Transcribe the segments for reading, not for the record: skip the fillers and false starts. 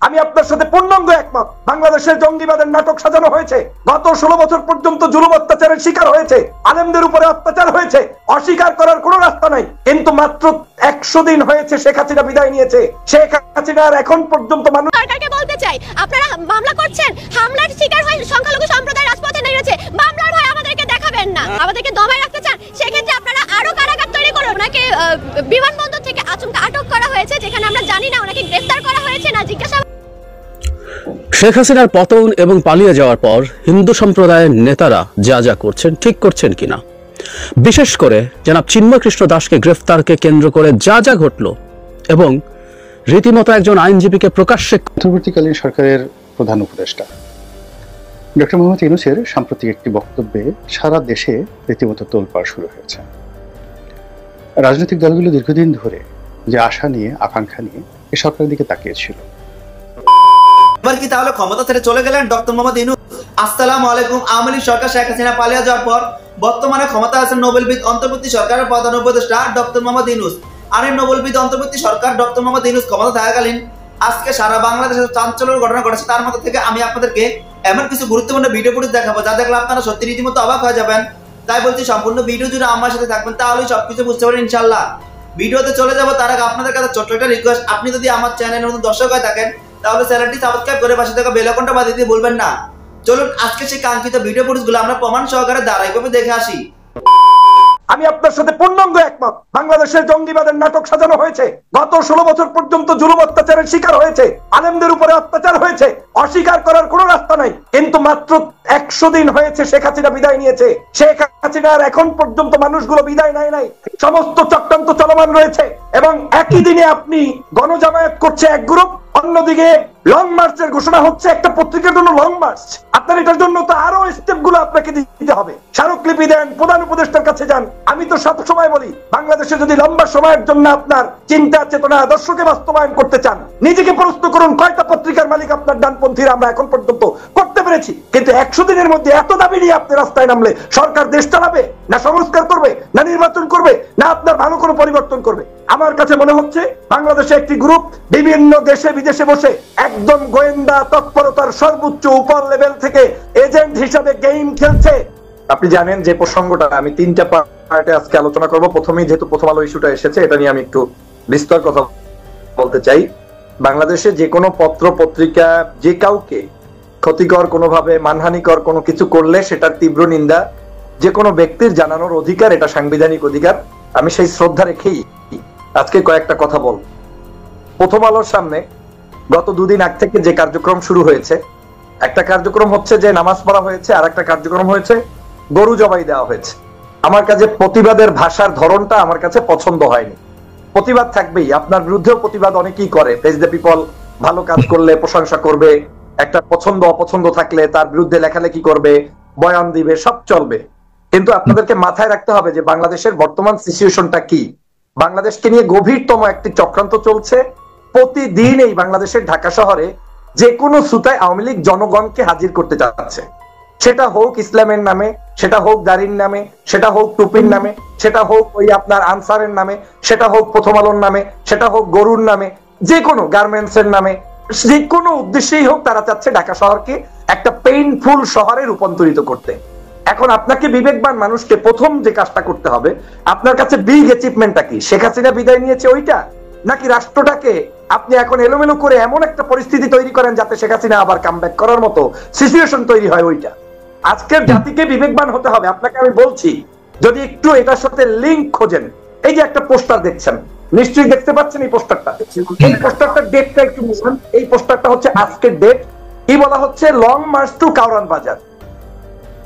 আমি আপনার সাথে পূর্ণাঙ্গ একমত। বাংলাদেশের জঙ্গিবাদের নাটক সাজানো হয়েছে, গত 16 বছর পর্যন্ত জুলুম অত্যাচারের শিকার হয়েছে, আলেমদের উপরে অত্যাচার হয়েছে, অস্বীকার করার কোনো রাস্তা নাই। কিন্তু মাত্র 100 দিন হয়েছে শেখ হাসিনা বিদায় নিয়েছে। শেখ হাসিনার এখন পর্যন্ত মানুষ সরকারকে বলতে চাই, আপনারা মামলা করছেন, হামলার শিকার হয়ে সংখ্যালঘু সম্প্রদায় রাজপথে নেমেছে, মামলার ভয় আমাদেরকে দেখাবেন না। আমাদেরকে দমায় রাখতে চান, সেক্ষেত্রে আপনারা আরো কারাগার তৈরি করুন। ওনাকে বিমানবন্দর থেকে আচমকা আটক করা হয়েছে, যেখানে আমরা জানি না ওনাকে গ্রেফতার করা হয়েছে না জিজ্ঞাসা। শেখ হাসিনার পতন এবং পালিয়ে যাওয়ার পর হিন্দু সম্প্রদায়ের নেতারা যা যা করছেন ঠিক করছেন কিনা, বিশেষ করে জনাব চিন্ময় কৃষ্ণ দাসকে গ্রেফতারকে কেন্দ্র করে যা যা ঘটল এবং রীতিমতো একজন আইনজীবীকে প্রকাশ্যে অন্তর্বর্তীকালীন সরকারের প্রধান উপদেষ্টা ডক্টর মোহাম্মদ ইউনূসের সাম্প্রতিক একটি বক্তব্যে সারা দেশে রীতিমতো তোলপাড় শুরু হয়েছে। রাজনৈতিক দলগুলো দীর্ঘদিন ধরে যে আশা নিয়ে আকাঙ্ক্ষা নিয়ে এই সরকারের দিকে তাকিয়েছিল। এবার কি তাহলে ক্ষমতা ছেড়ে চলে গেলেন ডক্টর মোহাম্মদ ইউনূস? আসসালামু আলাইকুম। আওয়ামী লীগ সরকার শেখ হাসিনা পালিয়ে যাওয়ার পর বর্তমানে ক্ষমতা আছেন নোবেলবিদ অন্তর্বর্তী সরকারের প্রধান উপদেষ্টা ডক্টর মোহাম্মদ ইউনূস। আর এই নোবেলবিদ অন্তর্বর্তী সরকার ডক্টর মোহাম্মদ ইউনূস ক্ষমতা থাকাকালীন আজকে সারা বাংলাদেশের চাঞ্চল্যের ঘটনা ঘটেছে। তার মধ্যে থেকে আমি আপনাদেরকে এমন কিছু গুরুত্বপূর্ণ ভিডিও ফুটেজ দেখাবো যা দেখলে আপনারা সত্যি রীতিমতো অবাক হয়ে যাবেন। তাই বলছি সম্পূর্ণ ভিডিও জুড়ে আমার সাথে থাকবেন, তাহলেই সবকিছু বুঝতে পারেন ইনশাল্লাহ। ভিডিওতে চলে যাবো তার আগে আপনাদের কাছে ছোট্ট একটা রিকোয়েস্ট, আপনি যদি আমার চ্যানেলের নতুন দর্শক হয়ে থাকেন তাহলে চ্যানেলটি সাবস্ক্রাইব করে পাশে থাকা বেল আইকনটা বাজিয়ে দিতে ভুলবেন না। চলুন আজকে সেই কাঙ্ক্ষিত ভিডিও ফুটেজগুলো আমরা প্রমাণ সহকারে ধারাবাহিকভাবে দেখে আসি। আমি আপনার সাথে পূর্ণাঙ্গ একমত। বাংলাদেশের জঙ্গিবাদের নাটক সাজানো হয়েছে, গত 16 বছর পর্যন্ত জুলুম অত্যাচারের শিকার হয়েছে, আলেমদের উপরে অত্যাচার হয়েছে, অস্বীকার করার কোনো রাস্তা নাই। কিন্তু মাত্র 100 দিন হয়েছে শেখ হাসিনা বিদায় নিয়েছে। শেখ হাসিনার এখন পর্যন্ত মানুষগুলো বিদায় নেয় নাই, সমস্ত চক্রান্ত চলমান রয়েছে। এবং একই দিনে আপনি গণজামায়াত করছে এক গ্রুপ, অন্যদিকে লং মার্চের ঘোষণা হচ্ছে একটা পত্রিকার জন্য লং মার্চ। আপনার এটার জন্য তো আরো স্টেপ গুলো আপনাকে দিতে হবে। স্মারকলিপি দেন, প্রধান উপদেষ্টার কাছে যান। আমি তো সব সময় বলি, বাংলাদেশে যদি লম্বা সময়ের জন্য আপনার চিন্তা চেতনা আদর্শকে বাস্তবায়ন করতে চান, নিজেকে প্রশ্ন করুন কয়টা পত্রিকার মালিক আপনার ডানপন্থীরা আমরা এখন পর্যন্ত করতে পেরেছি। কিন্তু 100 দিনের মধ্যে এত দাবি নিয়ে আপনি রাস্তায় নামলে সরকার দেশ চালাবে না, সংস্কার করবে না, নির্বাচন করবে না, আপনার ভালো কোনো পরিবর্তন করবে? আমার কাছে মনে হচ্ছে বাংলাদেশে একটি গ্রুপ বিভিন্ন দেশে বিদেশে বসে একদম গোয়েন্দা তৎপরতার সর্বোচ্চ উপর লেভেল থেকে এজেন্ট হিসাবে গেম খেলছে। আপনি জানেন যে প্রসঙ্গটা আমি 3টা পার্টে আজকে আলোচনা করব। প্রথমেই যেহেতু প্রথম আলো ইস্যুটা এসেছে, এটা নিয়ে আমি একটু বিস্তর কথা বলতে চাই। বাংলাদেশে যে কোনো পত্র পত্রিকা যে কাউকে ক্ষতিকর কোনোভাবে মানহানিকর কোনো কিছু করলে সেটার তীব্র নিন্দা যে কোনো ব্যক্তির জানানোর অধিকার, এটা সাংবিধানিক অধিকার। আমি সেই শ্রদ্ধা রেখেই আজকে কয়েকটা কথা বল। প্রথম আলোর সামনে গত 2 দিন আগ থেকে যে কার্যক্রম শুরু হয়েছে, একটা কার্যক্রম হচ্ছে যে নামাজ পড়া হয়েছে, আর একটা কার্যক্রম হয়েছে গরু জবাই দেওয়া হয়েছে। আমার কাছে প্রতিবাদের ভাষার ধরনটা আমার কাছে পছন্দ হয়নি। প্রতিবাদ থাকবেই, আপনার বিরুদ্ধেও প্রতিবাদ অনেকেই করে। ফেস দ্য পিপল ভালো কাজ করলে প্রশংসা করবে, একটা পছন্দ অপছন্দ থাকলে তার বিরুদ্ধে লেখালেখি করবে, বয়ান দিবে, সব চলবে। কিন্তু আপনাদেরকে মাথায় রাখতে হবে যে বাংলাদেশের বর্তমান সিচুয়েশনটা কি। বাংলাদেশকে নিয়ে গভীরতম একটি চক্রান্ত চলছে। প্রতিদিন এই বাংলাদেশের ঢাকা শহরে যে কোনো সুতায় আওয়ামী লীগ জনগণকে হাজির করতে যাচ্ছে, সেটা হোক ইসলামের নামে, সেটা হোক দাড়ির নামে, সেটা হোক টুপির নামে, সেটা হোক ওই আপনার আনসারের নামে, সেটা হোক প্রথম আলোর নামে, সেটা হোক গরুর নামে, যে কোনো গার্মেন্টস এর নামে, যে কোনো উদ্দেশ্যেই হোক তারা চাচ্ছে ঢাকা শহরকে একটা পেইনফুল শহরে রূপান্তরিত করতে। এখন আপনাকে বিবেকবান মানুষকে প্রথম যে কাজটা করতে হবে, আপনার কাছে বিগ অ্যাচিভমেন্টটা কি? শেখ হাসিনা বিদায় নিয়েছে ওইটা, নাকি রাষ্ট্রটাকে আপনি এখন এলোমেলো করে এমন একটা পরিস্থিতি তৈরি করেন যাতে শেখ হাসিনা আবার কামব্যাক করার মতো সিচুয়েশন তৈরি হয়? ওইটা আজকের জাতিকে বিবেকবান হতে হবে। আপনাকে আমি বলছি, যদি একটু এটার সাথে লিঙ্ক খোঁজেন, এই যে একটা পোস্টার দেখছেন, নিশ্চয়ই দেখতে পাচ্ছেন এই পোস্টারটা। এই পোস্টারটার ডেটটা একটু বুঝুন। এই পোস্টারটা হচ্ছে আজকের ডেট। কি বলা হচ্ছে? লং মার্চ টু কাউরান বাজার।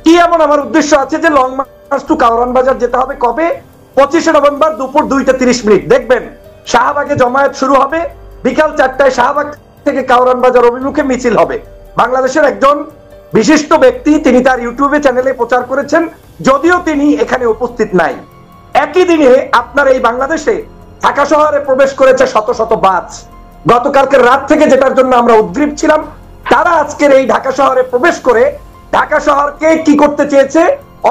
কি এমন আমার উদ্দেশ্য আছে যে লং মার্চ টু কাউরান বাজার যেতে হবে? কবে? 25শে নভেম্বর দুপুর 2টা 30 দেখবেন শাহবাগে জমায়েত শুরু হবে, বিকাল 4টায় শাহবাগ থেকে কাউরান বাজার অভিমুখে মিছিল হবে। বাংলাদেশের একজন বিশিষ্ট ব্যক্তি, তিনি তার ইউটিউবে চ্যানেলে প্রচার করেছেন, যদিও তিনি এখানে উপস্থিত নাই। একই দিনে আপনার এই বাংলাদেশে ঢাকা শহরে প্রবেশ করেছে শত শত বাস। গতকালকের রাত থেকে যেটার জন্য আমরা উদ্গ্রীব ছিলাম, তারা আজকের এই ঢাকা শহরে প্রবেশ করে ঢাকা শহরকে কি করতে চেয়েছে?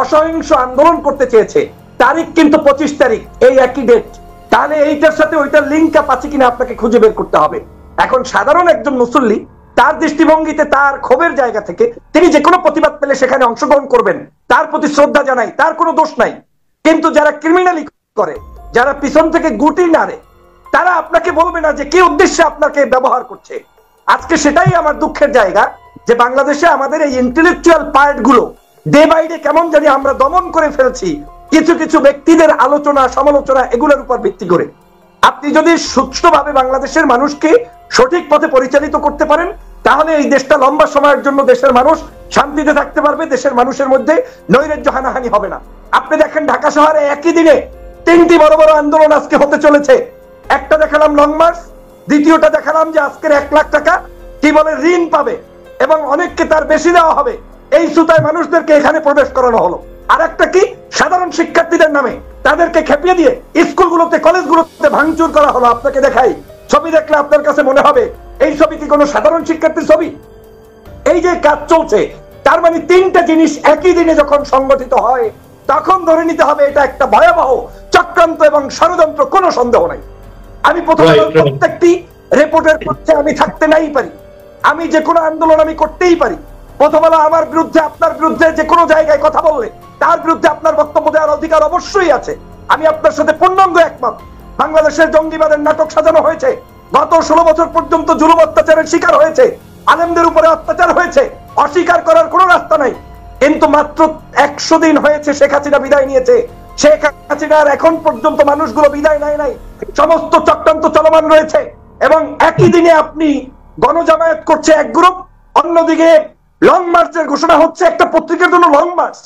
অসহিংস আন্দোলন করতে চেয়েছে। তারিখ কিন্তু 25 তারিখ, এই একই ডেট। তাহলে এইটার সাথে ওইটার লিঙ্ক আপ আছে কিনা আপনাকে খুঁজে বের করতে হবে। এখন সাধারণ একজন মুসল্লি তার দৃষ্টিভঙ্গিতে তার ক্ষোভের জায়গা থেকে তিনি যে কোনো প্রতিবাদ পেলে সেখানে অংশগ্রহণ করবেন, তার প্রতি শ্রদ্ধা জানাই, তার কোনো দোষ নাই। কিন্তু যারা ক্রিমিনালি করে, যারা পিছন থেকে গুটি নাড়ে, তারা আপনাকে বলবে না যে কি উদ্দেশ্যে আপনাকে ব্যবহার করছে। আজকে সেটাই আমার দুঃখের জায়গা যে বাংলাদেশে আমাদের এই ইন্টেলেকচুয়াল পার্ট গুলো ডে বাই ডে কেমন জানি আমরা দমন করে ফেলছি কিছু কিছু ব্যক্তিদের আলোচনা সমালোচনা এগুলোর উপর ভিত্তি করে। আপনি যদি সুষ্ঠুভাবে বাংলাদেশের মানুষকে সঠিক পথে পরিচালিত করতে পারেন তাহলে এই দেশটা লম্বা সময়ের জন্য দেশের মানুষ শান্তিতে থাকতে পারবে, দেশের মানুষের মধ্যে নৈরাজ্য হানাহানি হবে না। আপনি দেখেন ঢাকা শহরে একই দিনে 3টি বড় বড় আন্দোলন আজকে হতে চলেছে। একটা দেখালাম লং মার্চ, দ্বিতীয়টা দেখালাম যে আজকের 1 লাখ টাকা কি বলে ঋণ পাবে এবং অনেককে তার বেশি দেওয়া হবে। এই সুতায় মানুষদেরকে এখানে প্রবেশ করানো হলো। আর একটা কি সাধারণ শিক্ষার্থীদের নামে তাদেরকে খেপিয়ে দিয়ে স্কুলগুলোতে কলেজগুলোতে ভাঙচুর করা হলো। আপনাকে দেখাই ছবি, দেখলে আপনার কাছে মনে হবে এই ছবি কি কোনো সাধারণ শিক্ষার্থীর ছবি? এই যে কাজ চলছে তার মানে 3টা জিনিস একই দিনে যখন সংগঠিত হয় তখন ধরে নিতে হবে এটা একটা ভয়াবহ চক্রান্ত এবং ষড়যন্ত্র, কোনো সন্দেহ নাই। আমি প্রথমে প্রত্যেকটি রিপোর্টের পক্ষে আমি থাকতে নাই পারি, আমি যে কোনো আন্দোলন আমি করতেই পারি। প্রথম হলো আমার বিরুদ্ধে আপনার বিরুদ্ধে যে কোনো জায়গায় কথা বললে তার বিরুদ্ধে আপনার বক্তব্য দেওয়ার অধিকার অবশ্যই আছে। আমি আপনার সাথে পূর্ণাঙ্গ একমত। বাংলাদেশের জঙ্গিবাদের নাটক সাজানো হয়েছে, গত 16 বছর পর্যন্ত জুলুম অত্যাচারের শিকার হয়েছে, আলেমদের উপরে অত্যাচার হয়েছে, অস্বীকার করার কোনো রাস্তা নাই। কিন্তু মাত্র 100 দিন হয়েছে শেখ হাসিনা বিদায় নিয়েছে, শেখ হাসিনার এখন পর্যন্ত মানুষগুলো বিদায় নেয় নাই, সমস্ত চক্রান্ত চলমান রয়েছে। এবং একই দিনে আপনি গণজামায়াত করছে এক গ্রুপ, অন্যদিকে লং মার্চের ঘোষণা হচ্ছে একটা পত্রিকার জন্য লং মার্চ।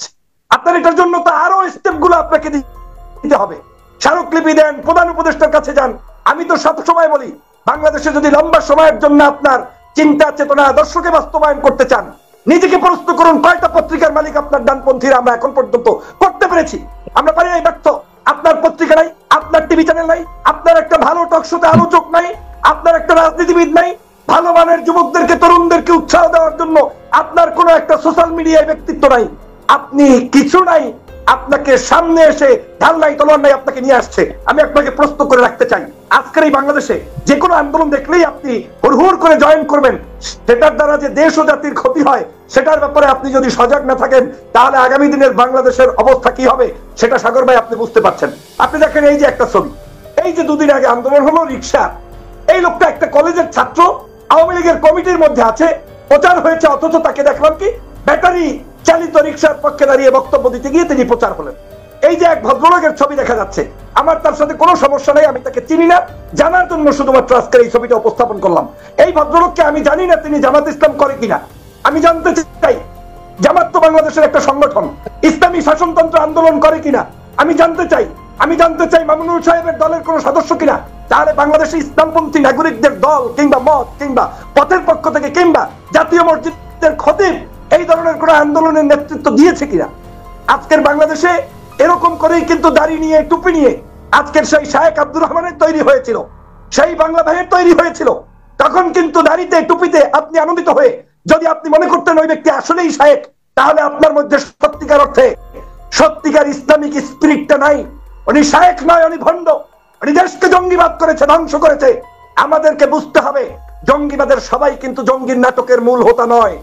আপনার এটার জন্য তো আরো স্টেপ গুলো আপনাকে দিতে হবে, স্মারকলিপি দেন, প্রধান উপদেষ্টার কাছে যান। আমি তো সব সময় বলি বাংলাদেশে যদি লম্বা সময়ের জন্য আপনার চিন্তা চেতনা আদর্শকে বাস্তবায়ন করতে চান নিজেকে প্রশ্ন করুন কয়টা পত্রিকার মালিক আপনার ডানপন্থীরা আমরা এখন পর্যন্ত করতে পেরেছি? আমরা পারি নাই, ব্যর্থ। আপনার পত্রিকা নাই, আপনার টিভি চ্যানেল নাই, আপনার একটা ভালো টক শোতে আলোচক নাই, আপনার একটা রাজনীতিবিদ নাই, ভালো মানের যুবকদেরকে তরুণদেরকে উৎসাহ দেওয়ার জন্য আপনার কোনো একটা সোশ্যাল মিডিয়ায় ব্যক্তিত্ব নাই, আপনি কিছু নাই। আপনাকে সামনে এসে ঢাল নাই তলোয়ার নাই আপনাকে নিয়ে আসছে। আমি আপনাকে প্রশ্ন করে রাখতে চাই, আজকের এই বাংলাদেশে যে কোনো আন্দোলন দেখলেই আপনি হুড়হুড় করে জয়েন করবেন, সেটার দ্বারা যে দেশ ও জাতির ক্ষতি হয় সেটার ব্যাপারে আপনি যদি সজাগ না থাকেন তাহলে আগামী দিনের বাংলাদেশের অবস্থা কি হবে সেটা সাগর ভাই আপনি বুঝতে পারছেন। আপনি দেখেন এই যে একটা ছবি, এই যে 2 দিন আগে আন্দোলন হলো রিক্সা, এই লোকটা একটা কলেজের ছাত্র, আওয়ামী লীগের কমিটির মধ্যে আছে, প্রচার হয়েছে, অথচ তাকে দেখলাম কি ব্যাটারি চালিত রিক্সার পক্ষে দাঁড়িয়ে বক্তব্য দিতে গিয়ে তিনি প্রচার হলেন। এই যে এক ভদ্রলোকের ছবি দেখা যাচ্ছে, আমার তার সাথে কোনো সমস্যা নেই, আমি তাকে চিনি না, জানার জন্য শুধুমাত্র আজকের এই ছবিটা উপস্থাপন করলাম। এই ভদ্রলোককে আমি জানি না তিনি জামাত ইসলাম করে কিনা, আমি জানতে চাই। জামাত তো বাংলাদেশের একটা সংগঠন, ইসলামী শাসনতন্ত্র আন্দোলন করে কিনা আমি জানতে চাই। আমি জানতে চাই মামুনুল সাহেবের দলের কোন সদস্য কিনা। তাহলে বাংলাদেশে ইসলামপন্থী নাগরিকদের দল কিংবা মত কিংবা পথের পক্ষ থেকে কিংবা জাতীয় মসজিদের খতিব এই ধরনের কোন আন্দোলনের নেতৃত্ব দিয়েছে কিনা? আজকের বাংলাদেশে এরকম করেই কিন্তু দাড়ি নিয়ে টুপি নিয়ে আজকের সেই শায়েখ আব্দুর রহমানের তৈরি হয়েছিল, সেই বাংলা ভাইয়ের তৈরি হয়েছিল। তখন কিন্তু দাড়িতে টুপিতে আপনি আনন্দিত হয়ে যদি আপনি মনে করতেন ওই ব্যক্তি আসলেই শায়েখ, তাহলে আপনার মধ্যে সত্যিকার অর্থে সত্যিকার ইসলামিক স্পিরিটটা নাই। উনি শায়েখ নয়, উনি ভণ্ড, উনি দেশকে জঙ্গিবাদ করেছে, ধ্বংস করেছে। আমাদেরকে বুঝতে হবে জঙ্গিবাদের সবাই কিন্তু জঙ্গির নাটকের মূল হোতা নয়।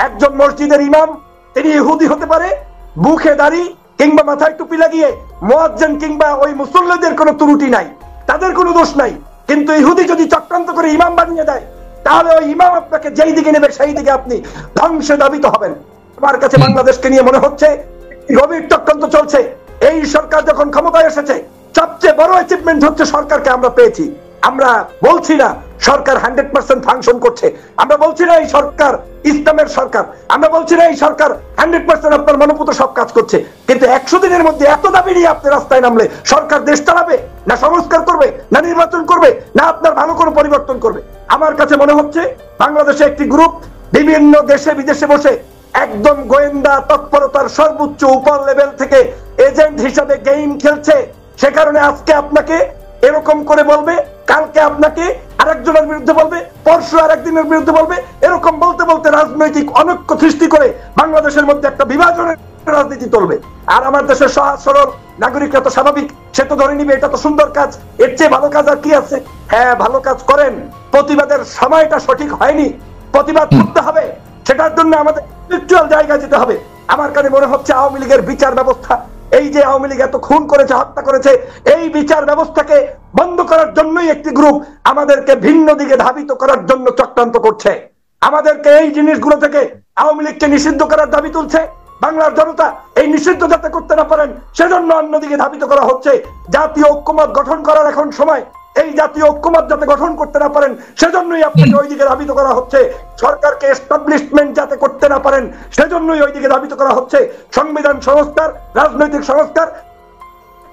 একজন মসজিদের ইমাম তিনি ইহুদি হতে পারে, মুখে দাড়ি কিংবা মাথায় টুপি লাগিয়ে, মুয়াজ্জিন কিংবা ওই মুসল্লিদের কোনো ত্রুটি নাই, তাদের কোনো দোষ নাই। কিন্তু ইহুদি যদি চক্রান্ত করে ইমাম বানিয়ে দেয় তাহলে ওই ইমাম আপনাকে যেই দিকে নেবে সেই দিকে আপনি ধ্বংসে দাবিত হবেন। আমার কাছে বাংলাদেশকে নিয়ে মনে হচ্ছে গভীর চক্রান্ত চলছে। এই সরকার যখন ক্ষমতায় এসেছে সবচেয়ে বড় অ্যাচিভমেন্ট হচ্ছে সরকারকে আমরা পেয়েছি। আমরা বলছি না সরকার 100% ফাংশন করছে, আমরা বলছি না এই সরকার ইসলামের সরকার, আমরা বলছি না এই সরকার 100% আপনার মনোপুত সব কাজ করছে। কিন্তু 100 দিনের মধ্যে এত দাবি নিয়ে আপনি রাস্তায় নামলে সরকার দেশ চালাবে না, সংস্কার করবে না, নির্বাচন করবে না, আপনার ভালো কোনো পরিবর্তন করবে? আমার কাছে মনে হচ্ছে বাংলাদেশে একটি গ্রুপ বিভিন্ন দেশে বিদেশে বসে একদম গোয়েন্দা তৎপরতার সর্বোচ্চ উপর লেভেল থেকে এজেন্ট হিসাবে গেম খেলছে। সে কারণে আজকে আপনাকে এরকম করে বলবে, কালকে আপনাকে আরেকজনের বিরুদ্ধে বলবে, পরশু আরেকদিনের বিরুদ্ধে বলবে, এরকম বলতে বলতে রাজনৈতিক অনৈক্য সৃষ্টি করে বাংলাদেশের মধ্যে একটা বিভাজনের রাজনীতি চলবে। আর আমার দেশের সহজ সরল নাগরিকরা তো স্বাভাবিক, সে তো ধরে নিবে এটা তো সুন্দর কাজ, এর চেয়ে ভালো কাজ আর কি আছে। হ্যাঁ, ভালো কাজ করেন, প্রতিবাদের সময়টা সঠিক হয়নি, প্রতিবাদ করতে হবে, সেটার জন্য আমাদের ইন্টেলেকচুয়াল জায়গায় যেতে হবে। আমার কাছে মনে হচ্ছে আওয়ামী লীগের বিচার ব্যবস্থা, এই যে আওয়ামী লীগ এত খুন করেছে, হত্যা করেছে, এই বিচার ব্যবস্থাকে বন্ধ করার জন্যই একটি গ্রুপ আমাদেরকে ভিন্ন দিকে ধাবিত করার জন্য চক্রান্ত করছে। আমাদেরকে এই জিনিসগুলো থেকে আওয়ামী লীগকে নিষিদ্ধ করার দাবি তুলছে বাংলার জনতা। এই নিষিদ্ধ যাতে করতে না পারেন সেজন্য অন্যদিকে ধাবিত করা হচ্ছে। জাতীয় ঐক্যমত গঠন করার এখন সময়, এই জাতীয় ঐক্যমত যাতে গঠন করতে না পারেন সেজন্যই আপনাকে ওইদিকে ধাবিত করা হচ্ছে। সরকারকে এস্টাবলিশমেন্ট যাতে করতে না পারেন সেজন্যই ওইদিকে ধাবিত করা হচ্ছে। সংবিধান সংস্কার, রাজনৈতিক সংস্কার,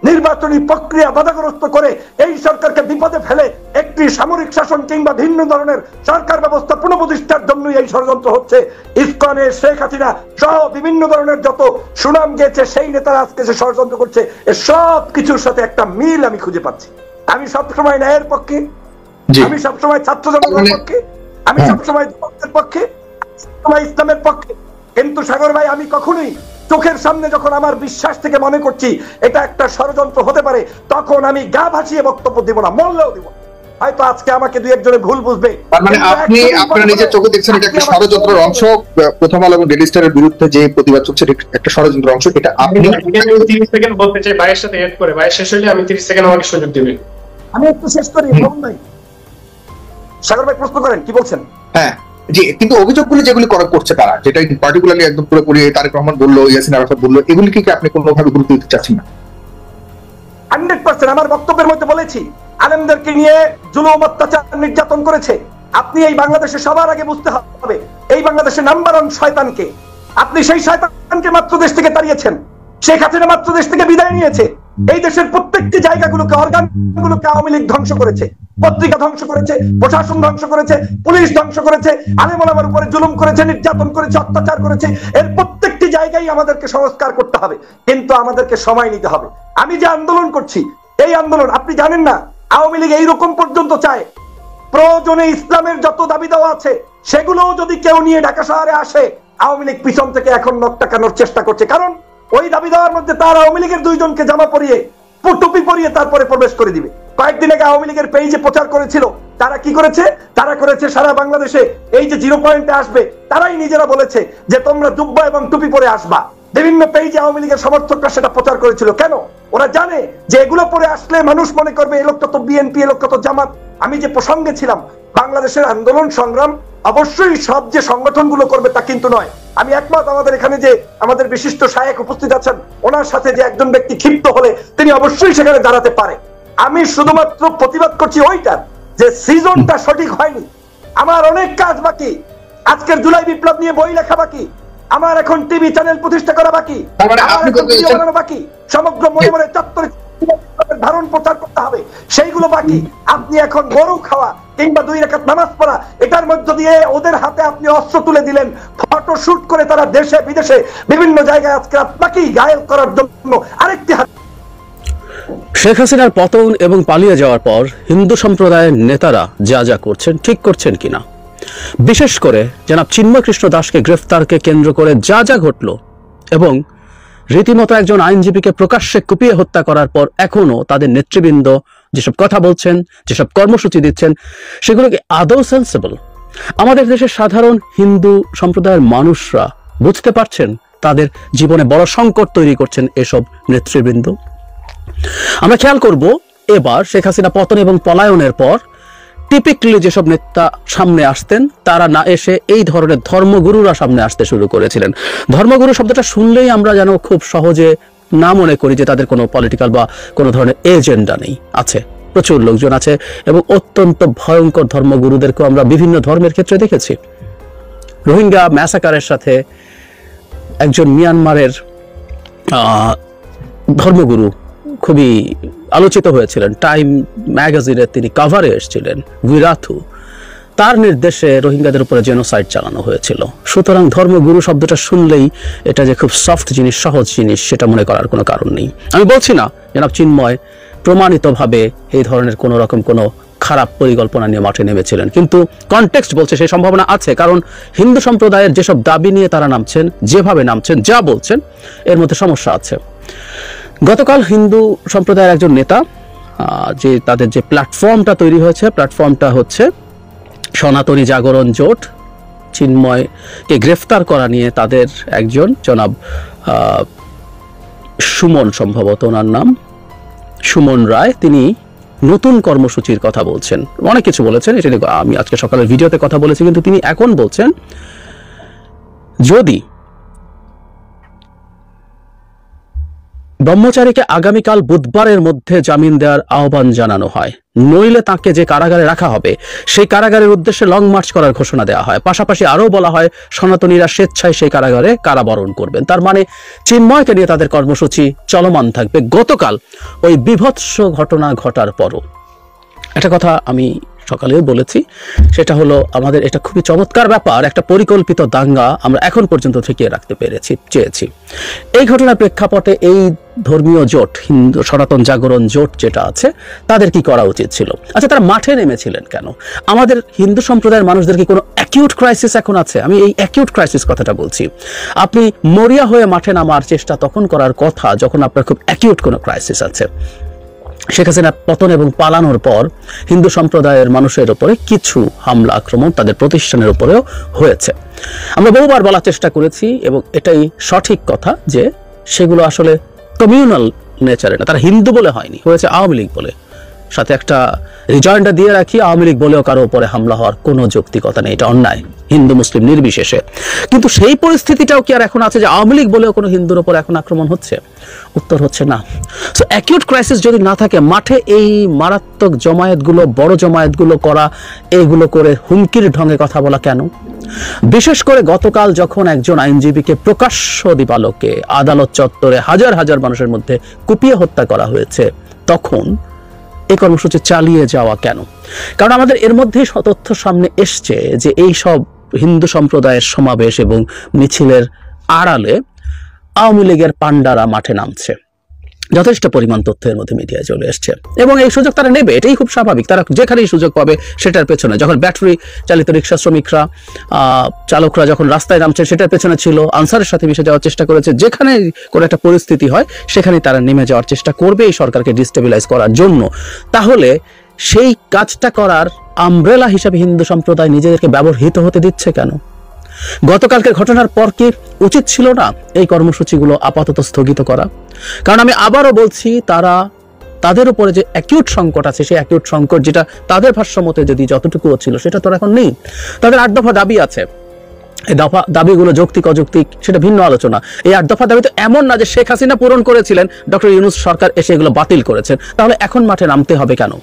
নির্বাচনী প্রক্রিয়া বাধাগ্রস্ত করে এই সরকারকে বিপদে ফেলে একটি সামরিক শাসন কিংবা ভিন্ন ধরনের সরকার ব্যবস্থা পুনঃপ্রতিষ্ঠার জন্যই এই ষড়যন্ত্র হচ্ছে। ইসকনের শেখ হাসিনা সহ বিভিন্ন ধরনের যত সুনাম গেছে সেই নেতারা আজকে যে ষড়যন্ত্র করছে, এর সব কিছুর সাথে একটা মিল আমি খুঁজে পাচ্ছি। আমি সবসময় ন্যায়ের পক্ষে, আমি সবসময় ছাত্র জনগণের পক্ষে, আমি সবসময় যুবকদের পক্ষে, সবসময় ইসলামের পক্ষে। কিন্তু সাগর ভাই, আমি কখনোই চোখের সামনে যখন আমার বিশ্বাস থেকে মনে করছি এটা একটা ষড়যন্ত্র হতে পারে, তখন আমি গা ভাসিয়ে বক্তব্য দিব না, মরলেও দিব। হয়তো আজকে আমাকে দুই একজনে ভুল বুঝবে, মানে আপনি আপনার নিজের চোখে দেখছেন এটা একটা ষড়যন্ত্রের অংশ। প্রথম আলো এবং ডেইলি স্টারের বিরুদ্ধে যে প্রতিবাদ চলছে একটা ষড়যন্ত্রের অংশ, এটা আপনি 30 সেকেন্ড বলতে চাই, ভাইয়ের সাথে এড করে, ভাই শেষ হলে আমি 30 সেকেন্ড আমাকে সুযোগ দিবেন। আমি একটু শেষ করি। সাগর ভাই প্রশ্ন করেন, কি বলছেন? হ্যাঁ জি, কিন্তু অভিযোগগুলো যেগুলি করছে তারা, যেটা পার্টিকুলারলি একদম পুরোপুরি তারেক রহমান বললো, ইয়াসিন আরাফাত বললো, এগুলি কি আপনি কোনোভাবে গুরুত্ব দিতে চাচ্ছেন না? 100% আমার বক্তব্যের মধ্যে বলেছি, আলেমদেরকে নিয়ে জুলুম, অত্যাচার, নির্যাতন করেছে। আপনি এই বাংলাদেশে সবার আগে বুঝতে হবে এই বাংলাদেশের নাম্বার 1 শয়তানকে। আপনি সেই শয়তানকে মাত্র দেশ থেকে তাড়িয়েছেন। শেখ হাসিনা মাত্র দেশ থেকে বিদায় নিয়েছে। এই দেশের প্রত্যেকটি জায়গাগুলোকে, অর্গানগুলোকে আওয়ামী লীগ ধ্বংস করেছে, পত্রিকা ধ্বংস করেছে, প্রশাসন ধ্বংস করেছে, পুলিশ ধ্বংস করেছে, আলেম ওলামার উপরে জুলুম করেছে, নির্যাতন করেছে, অত্যাচার করেছে। এর প্রত্যেকটি জায়গায় আমাদেরকে সংস্কার করতে হবে, কিন্তু আমাদেরকে সময় নিতে হবে। আমি যে আন্দোলন করছি, এই আন্দোলন আপনি জানেন না, আওয়ামী লীগ এইরকম পর্যন্ত চায় প্রয়োজনে ইসলামের যত দাবি দেওয়া আছে সেগুলোও যদি কেউ নিয়ে ঢাকা শহরে আসে, আওয়ামী লীগ পিছন থেকে এখন নখ টাকানোর চেষ্টা করছে। কারণ ওই দাবি দেওয়ার মধ্যে তার আওয়ামী লীগের 2 জনকে জামা পরিয়ে, টুপি পরিয়ে তারপরে প্রবেশ করে দিবে। কয়েকদিন আগে আওয়ামী লীগের পেজে প্রচার করেছিল, তারা কি করেছে? তারা করেছে সারা বাংলাদেশে এই যে 0 পয়েন্টে আসবে, তারাই নিজেরা বলেছে যে তোমরা জুব্বা এবং টুপি পরে আসবা। বিভিন্ন পেজে আওয়ামী লীগের সমর্থকরা সেটা প্রচার করেছিল। কেন? ওরা জানে যে এগুলো পরে আসলে মানুষ মনে করবে এই লোকটা তো বিএনপি, এই লোকটা তো জামাত। আমি যে প্রসঙ্গে ছিলাম, বাংলাদেশের আন্দোলন সংগ্রাম অবশ্যই সব যে সংগঠনগুলো করবে তা কিন্তু নয়। আমি একমত, আমাদের এখানে যে আমাদের বিশিষ্ট শায়েখ উপস্থিত আছেন, ওনার সাথে যে একজন ব্যক্তি ক্ষিপ্ত হলে তিনি অবশ্যই সেখানে দাঁড়াতে পারে। আমি শুধুমাত্র প্রতিবাদ করছি ওইটার যে সিজনটা সঠিক হয়নি। আমার অনেক কাজ বাকি, আজকের জুলাই বিপ্লব নিয়ে বই লেখা বাকি, আমার এখন টিভি চ্যানেল প্রতিষ্ঠা করা বাকি, বানানো বাকি, সমগ্র মনে মনে চত্বরে ধারণ প্রচার করতে হবে, সেইগুলো বাকি। আপনি এখন গরু খাওয়া কিংবা 2 রাকাত নামাজ পড়া, এটার মধ্য দিয়ে ওদের হাতে আপনি অস্ত্র তুলে দিলেন, ফটো শুট করে তারা দেশে বিদেশে বিভিন্ন জায়গায় আজকে আপনাকেই ঘায়েল করার জন্য আরেকটি হাত। শেখ হাসিনার পতন এবং পালিয়ে যাওয়ার পর হিন্দু সম্প্রদায়ের নেতারা যা যা করছেন ঠিক করছেন কিনা, বিশেষ করে জনাব চিন্ময় কৃষ্ণ দাসকে গ্রেফতারকে কেন্দ্র করে যা যা ঘটল এবং রীতিমতো একজন আইনজীবীকে প্রকাশ্যে কুপিয়ে হত্যা করার পর এখনো তাদের নেতৃবৃন্দ যেসব কথা বলছেন, যেসব কর্মসূচি দিচ্ছেন, সেগুলো কি আদৌ সেন্সেবল? আমাদের দেশের সাধারণ হিন্দু সম্প্রদায়ের মানুষরা বুঝতে পারছেন তাদের জীবনে বড় সংকট তৈরি করছেন এসব নেতৃবৃন্দ? আমরা খেয়াল করব, এবার শেখ হাসিনা পতন এবং পলায়নের পর টিপিক্যালি যেসব নেতা সামনে আসতেন তারা না এসে এই ধরনের ধর্মগুরুরা সামনে আসতে শুরু করেছিলেন। ধর্মগুরু শব্দটা শুনলেই আমরা যেন খুব সহজে না মনে করি যে তাদের কোনো পলিটিক্যাল বা কোনো ধরনের এজেন্ডা নেই। আছে, প্রচুর লোকজন আছে এবং অত্যন্ত ভয়ঙ্কর ধর্মগুরুদেরকেও আমরা বিভিন্ন ধর্মের ক্ষেত্রে দেখেছি। রোহিঙ্গা ম্যাসাকারের সাথে একজন মিয়ানমারের ধর্মগুরু খুবই আলোচিত হয়েছিলেন, টাইম ম্যাগাজিনে তিনি কভারে এসেছিলেন, উইরাথু। তার নির্দেশে রোহিঙ্গাদের উপরে জেনোসাইড চালানো হয়েছিল। সুতরাং ধর্মগুরু শব্দটা শুনলেই এটা যে খুব সফট জিনিস, সহজ জিনিস, সেটা মনে করার কোনো কারণ নেই। আমি বলছি না জনাব চিন্ময় প্রমাণিতভাবে এই ধরনের কোনো রকম কোনো খারাপ পরিকল্পনা নিয়ে মাঠে নেমেছিলেন, কিন্তু কনটেক্সট বলছে সেই সম্ভাবনা আছে, কারণ হিন্দু সম্প্রদায়ের যেসব দাবি নিয়ে তারা নামছেন, যেভাবে নামছেন, যা বলছেন, এর মধ্যে সমস্যা আছে। গতকাল হিন্দু সম্প্রদায়ের একজন নেতা যে তাদের যে প্ল্যাটফর্মটা তৈরি হয়েছে, প্ল্যাটফর্মটা হচ্ছে সনাতনী জাগরণ জোট, চিন্ময়কে গ্রেফতার করা নিয়ে তাদের একজন জনাব সুমন, সম্ভবত ওনার নাম সুমন রায়, তিনি নতুন কর্মসূচির কথা বলছেন। অনেক কিছু বলেছেন, এটা আমি আজকে সকালের ভিডিওতে কথা বলেছি, কিন্তু তিনি এখন বলছেন যদি ব্রহ্মচারীকে আগামীকাল বুধবারের মধ্যে জামিন দেওয়ার আহ্বান জানানো হয়, নইলে তাকে যে কারাগারে রাখা হবে সেই কারাগারের উদ্দেশ্যে লং মার্চ করার ঘোষণা দেওয়া হয়। পাশাপাশি আরও বলা হয় সনাতনীরা স্বেচ্ছায় সেই কারাগারে কারাবরণ করবেন। তার মানে চিন্ময়কে নিয়ে তাদের কর্মসূচি চলমান থাকবে গতকাল ওই বিভৎস ঘটনা ঘটার পরও। একটা কথা আমি সকালেও বলেছি, সেটা হলো আমাদের এটা খুবই চমৎকার ব্যাপার, একটা পরিকল্পিত দাঙ্গা আমরা এখন পর্যন্ত ঠেকিয়ে রাখতে চেয়েছি। এই ঘটনার প্রেক্ষাপটে এই ধর্মীয় জোট, হিন্দু সনাতন জাগরণ জোট যেটা আছে, তাদের কি করা উচিত ছিল? আচ্ছা, তারা মাঠে নেমেছিলেন কেন? আমাদের হিন্দু সম্প্রদায়ের মানুষদের কি কোনো অ্যাকিউট ক্রাইসিস এখন আছে? আমি এই অ্যাকিউট ক্রাইসিস কথাটা বলছি। আপনি মরিয়া হয়ে মাঠে নামার চেষ্টা তখন করার কথা যখন আপনার খুব অ্যাকিউট কোনো ক্রাইসিস আছে। শেখ হাসিনার পতন এবং পালানোর পর হিন্দু সম্প্রদায়ের মানুষের উপরে কিছু হামলা আক্রমণ তাদের প্রতিষ্ঠানের উপরেও হয়েছে। আমরা বহুবার বলার চেষ্টা করেছি এবং এটাই সঠিক কথা যে সেগুলো আসলে কমিউনাল নেচারে না, তারা হিন্দু বলে হয়নি, হয়েছে আওয়ামী লীগ বলে। সাথে একটা রিজয়েন্ডার দিয়ে রাখি, আওয়ামী লীগ বলেও কারো উপরে হামলা হওয়ার কোনো যৌক্তিকতা নেই, এটা অন্যায়, হিন্দু মুসলিম নির্বিশেষে। কিন্তু সেই পরিস্থিতিটাও কি আর এখন আছে যে আওয়ামী লীগ বলেও কোনো হিন্দুর উপর এখন আক্রমণ হচ্ছে? উত্তর হচ্ছে না। সো অ্যাকিউট ক্রাইসিস যদি না থাকে, মাঠে এই মারাত্মক জমায়েতগুলো, বড় জমায়েতগুলো করা, এইগুলো করে হুমকির ঢঙে কথা বলা কেন? বিশেষ করে গতকাল যখন একজন আইনজীবীকে প্রকাশ্য দিবালোকে আদালত চত্বরে হাজার হাজার মানুষের মধ্যে কুপিয়ে হত্যা করা হয়েছে, তখন এই কর্মসূচি চালিয়ে যাওয়া কেন? কারণ আমাদের এর মধ্যেই তথ্য সামনে এসছে যে এই সব হিন্দু সম্প্রদায়ের সমাবেশ এবং মিছিলের আড়ালে আওয়ামী লীগের পান্ডারা মাঠে নামছে। যথেষ্ট পরিমাণ তথ্যের মধ্যে মিডিয়ায় চলে এসছে এবং এই সুযোগ তারা নেবে, এটাই খুব স্বাভাবিক। তারা যেখানেই সুযোগ পাবে সেটার পেছনে, যখন ব্যাটারি চালিত রিক্সা শ্রমিকরা, চালকরা যখন রাস্তায় নামছে, সেটার পেছনে ছিল আনসারের সাথে মিশে যাওয়ার চেষ্টা করেছে। যেখানে কোনো একটা পরিস্থিতি হয় সেখানে তারা নেমে যাওয়ার চেষ্টা করবে এই সরকারকে ডিস্টেবিলাইজ করার জন্য। তাহলে সেই কাজটা করার আমব্রেলা হিসাবে হিন্দু সম্প্রদায় নিজেদেরকে ব্যবহৃত হতে দিচ্ছে কেন? গতকালকের ঘটনার পর কি উচিত ছিল না এই কর্মসূচিগুলো আপাতত স্থগিত করা? কারণ আমি আবারও বলছি, তাদের উপরে যে অ্যাকিউট সংকট আছে, সেই অ্যাকিউট সংকট যেটা তাদের ভাষ্যমতে যদি যতটুকু ছিল সেটা তো এখন নেই। তাদের 8 দফা দাবি আছে, এই দাবিগুলো যৌক্তিক অযৌক্তিক সেটা ভিন্ন আলোচনা। এই 8 দফা দাবি তো এমন না যে শেখ হাসিনা পূরণ করেছিলেন, ডক্টর ইউনূস সরকার এসে এগুলো বাতিল করেছেন, তাহলে এখন মাঠে নামতে হবে কেন?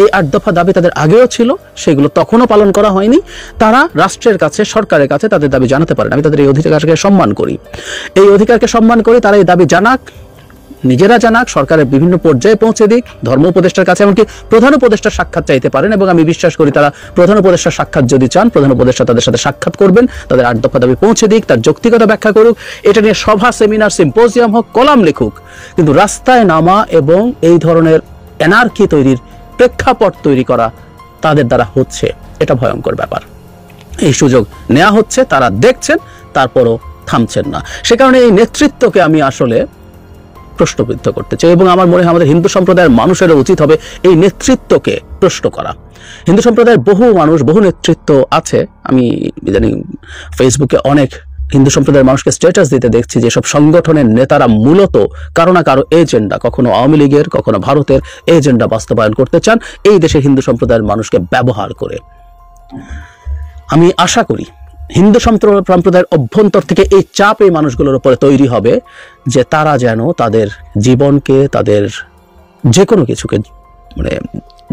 এই 8 দফা দাবি তাদের আগেও ছিল, সেগুলো তখনও পালন করা হয়নি। তারা রাষ্ট্রের কাছে, সরকারের কাছে তাদের দাবি জানাতে পারেন। আমি তাদের এই অধিকারকে সম্মান করি, এই অধিকারকে সম্মান করি। তারা এই দাবি জানাক, নিজেরা জানাক, সরকারের বিভিন্ন পর্যায়ে পৌঁছে দিক, ধর্ম উপদেষ্টার কাছে, এমনকি প্রধান উপদেষ্টার সাক্ষাৎ চাইতে পারেন। এবং আমি বিশ্বাস করি তারা প্রধান উপদেষ্টার সাক্ষাৎ যদি চান, প্রধান উপদেষ্টা তাদের সাথে সাক্ষাৎ করবেন, তাদের 8 দফা দাবি পৌঁছে দিক, তার যৌক্তিকতা ব্যাখ্যা করুক, এটা নিয়ে সভা, সেমিনার, সিম্পোজিয়াম হোক, কলাম লিখুক। কিন্তু রাস্তায় নামা এবং এই ধরনের এনার্কি তৈরির প্রেক্ষাপট তৈরি করা তাদের দ্বারা হচ্ছে, এটা ভয়ঙ্কর ব্যাপার। এই সুযোগ নেওয়া হচ্ছে, তারা দেখছেন, তারপরও থামছেন না। সে কারণে এই নেতৃত্বকে আমি আসলে প্রশ্নবিদ্ধ করতে চাই এবং আমার মনে হয় আমাদের হিন্দু সম্প্রদায়ের মানুষেরও উচিত হবে এই নেতৃত্বকে প্রশ্ন করা। হিন্দু সম্প্রদায়ের বহু মানুষ, বহু নেতৃত্ব আছে। আমি জানি ফেসবুকে অনেক হিন্দু সম্প্রদায়ের মানুষকে স্ট্যাটাস দিতে দেখছি যেসব সংগঠনের নেতারা মূলত কারো না কারো এজেন্ডা, কখনো আওয়ামী লীগের, কখনো ভারতের এজেন্ডা বাস্তবায়ন করতে চান এই দেশের হিন্দু সম্প্রদায়ের মানুষকে ব্যবহার করে। আমি আশা করি হিন্দু সম্প্রদায়ের অভ্যন্তর থেকে এই চাপ এই মানুষগুলোর উপরে তৈরি হবে যে তারা যেন তাদের জীবনকে, তাদের যে কোনো কিছুকে মানে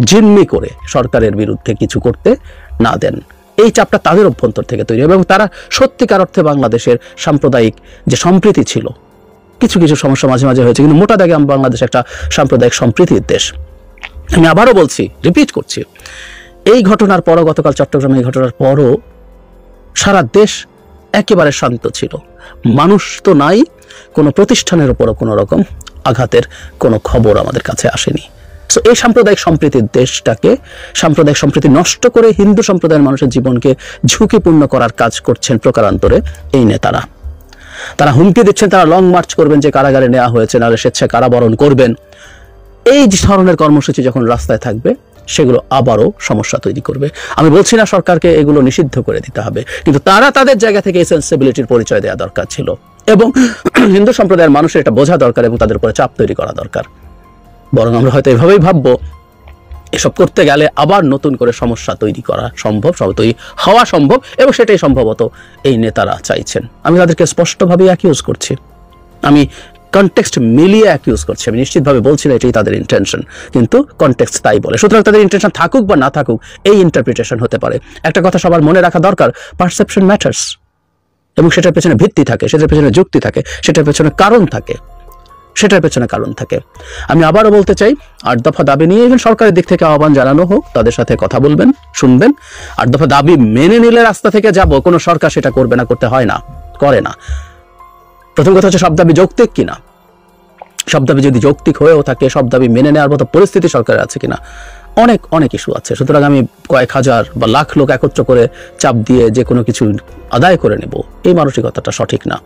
জিম্মি করে সরকারের বিরুদ্ধে কিছু করতে না দেন। এই চাপটা তাদের অভ্যন্তর থেকে তৈরি হবে এবং তারা সত্যিকার অর্থে বাংলাদেশের সাম্প্রদায়িক যে সম্প্রীতি ছিল, কিছু কিছু সমস্যা মাঝে মাঝে হয়েছে, কিন্তু মোটা দাগে বাংলাদেশ একটা সাম্প্রদায়িক সম্প্রীতির দেশ। আমি আবারও বলছি, রিপিট করছি, এই ঘটনার পরও, গতকাল চট্টগ্রামে এই ঘটনার পরও সারা দেশ একেবারে শান্ত ছিল। মানুষ তো নাই, কোনো প্রতিষ্ঠানের উপরও কোনো রকম আঘাতের কোনো খবর আমাদের কাছে আসেনি। সো এই সাম্প্রদায়িক সম্প্রীতির দেশটাকে, সাম্প্রদায়িক সম্প্রীতি নষ্ট করে হিন্দু সম্প্রদায়ের মানুষের জীবনকে ঝুঁকিপূর্ণ করার কাজ করছেন প্রকারান্তরে এই নেতারা। তারা হুমকি দিচ্ছেন তারা লং মার্চ করবেন, যে কারাগারে নেওয়া হয়েছে, নাহলে স্বেচ্ছায় কারাবরণ করবেন। এই ধরনের কর্মসূচি যখন রাস্তায় থাকবে সেগুলো আবারও সমস্যা তৈরি করবে। আমি বলছি না সরকারকে এগুলো নিষিদ্ধ করে দিতে হবে, কিন্তু তারা তাদের জায়গা থেকে এই সেন্সিবিলিটির পরিচয় দেওয়া দরকার ছিল এবং হিন্দু সম্প্রদায়ের মানুষের এটা বোঝা দরকার এবং তাদের উপরে চাপ তৈরি করা দরকার। বরং আমরা হয়তো এভাবেই ভাববো এসব করতে গেলে আবার নতুন করে সমস্যা তৈরি করা সম্ভব, তৈরি হওয়া সম্ভব, এবং সেটাই সম্ভবত এই নেতারা চাইছেন। আমি তাদেরকে স্পষ্টভাবে অ্যাকিউজ করছি, আমি কনটেক্সট মিলিয়ে অ্যাকিউজ করছি, আমি নিশ্চিতভাবে বলছি না এটাই তাদের ইন্টেনশন, কিন্তু কনটেক্সট তাই বলে। সুতরাং তাদের ইন্টেনশন থাকুক বা না থাকুক, এই ইন্টারপ্রিটেশন হতে পারে। একটা কথা সবার মনে রাখা দরকার, পারসেপশন ম্যাটার্স, এবং সেটার পেছনে ভিত্তি থাকে, সেটার পেছনে যুক্তি থাকে, সেটার পেছনে কারণ থাকে, সেটার পেছনে কারণ থাকে। আমি আবারও বলতে চাই, 8 দফা দাবি নিয়ে ইভেন সরকারের দিক থেকে আহ্বান জানানো হোক, তাদের সাথে কথা বলবেন, শুনবেন। 8 দফা দাবি মেনে নিলে রাস্তা থেকে যাব, কোনো সরকার সেটা করবে না, করতে হয় না, করে না। প্রথম কথা হচ্ছে সব দাবি যৌক্তিক কিনা, সব দাবি যদি যৌক্তিক হয়েও থাকে, সব দাবি মেনে নেওয়ার মতো পরিস্থিতি সরকারের আছে কিনা, অনেক অনেক ইস্যু আছে। সুতরাং আমি কয়েক হাজার বা লাখ লোক একত্র করে চাপ দিয়ে যে কোনো কিছু আদায় করে নেব, এই মানসিকতাটা সঠিক না।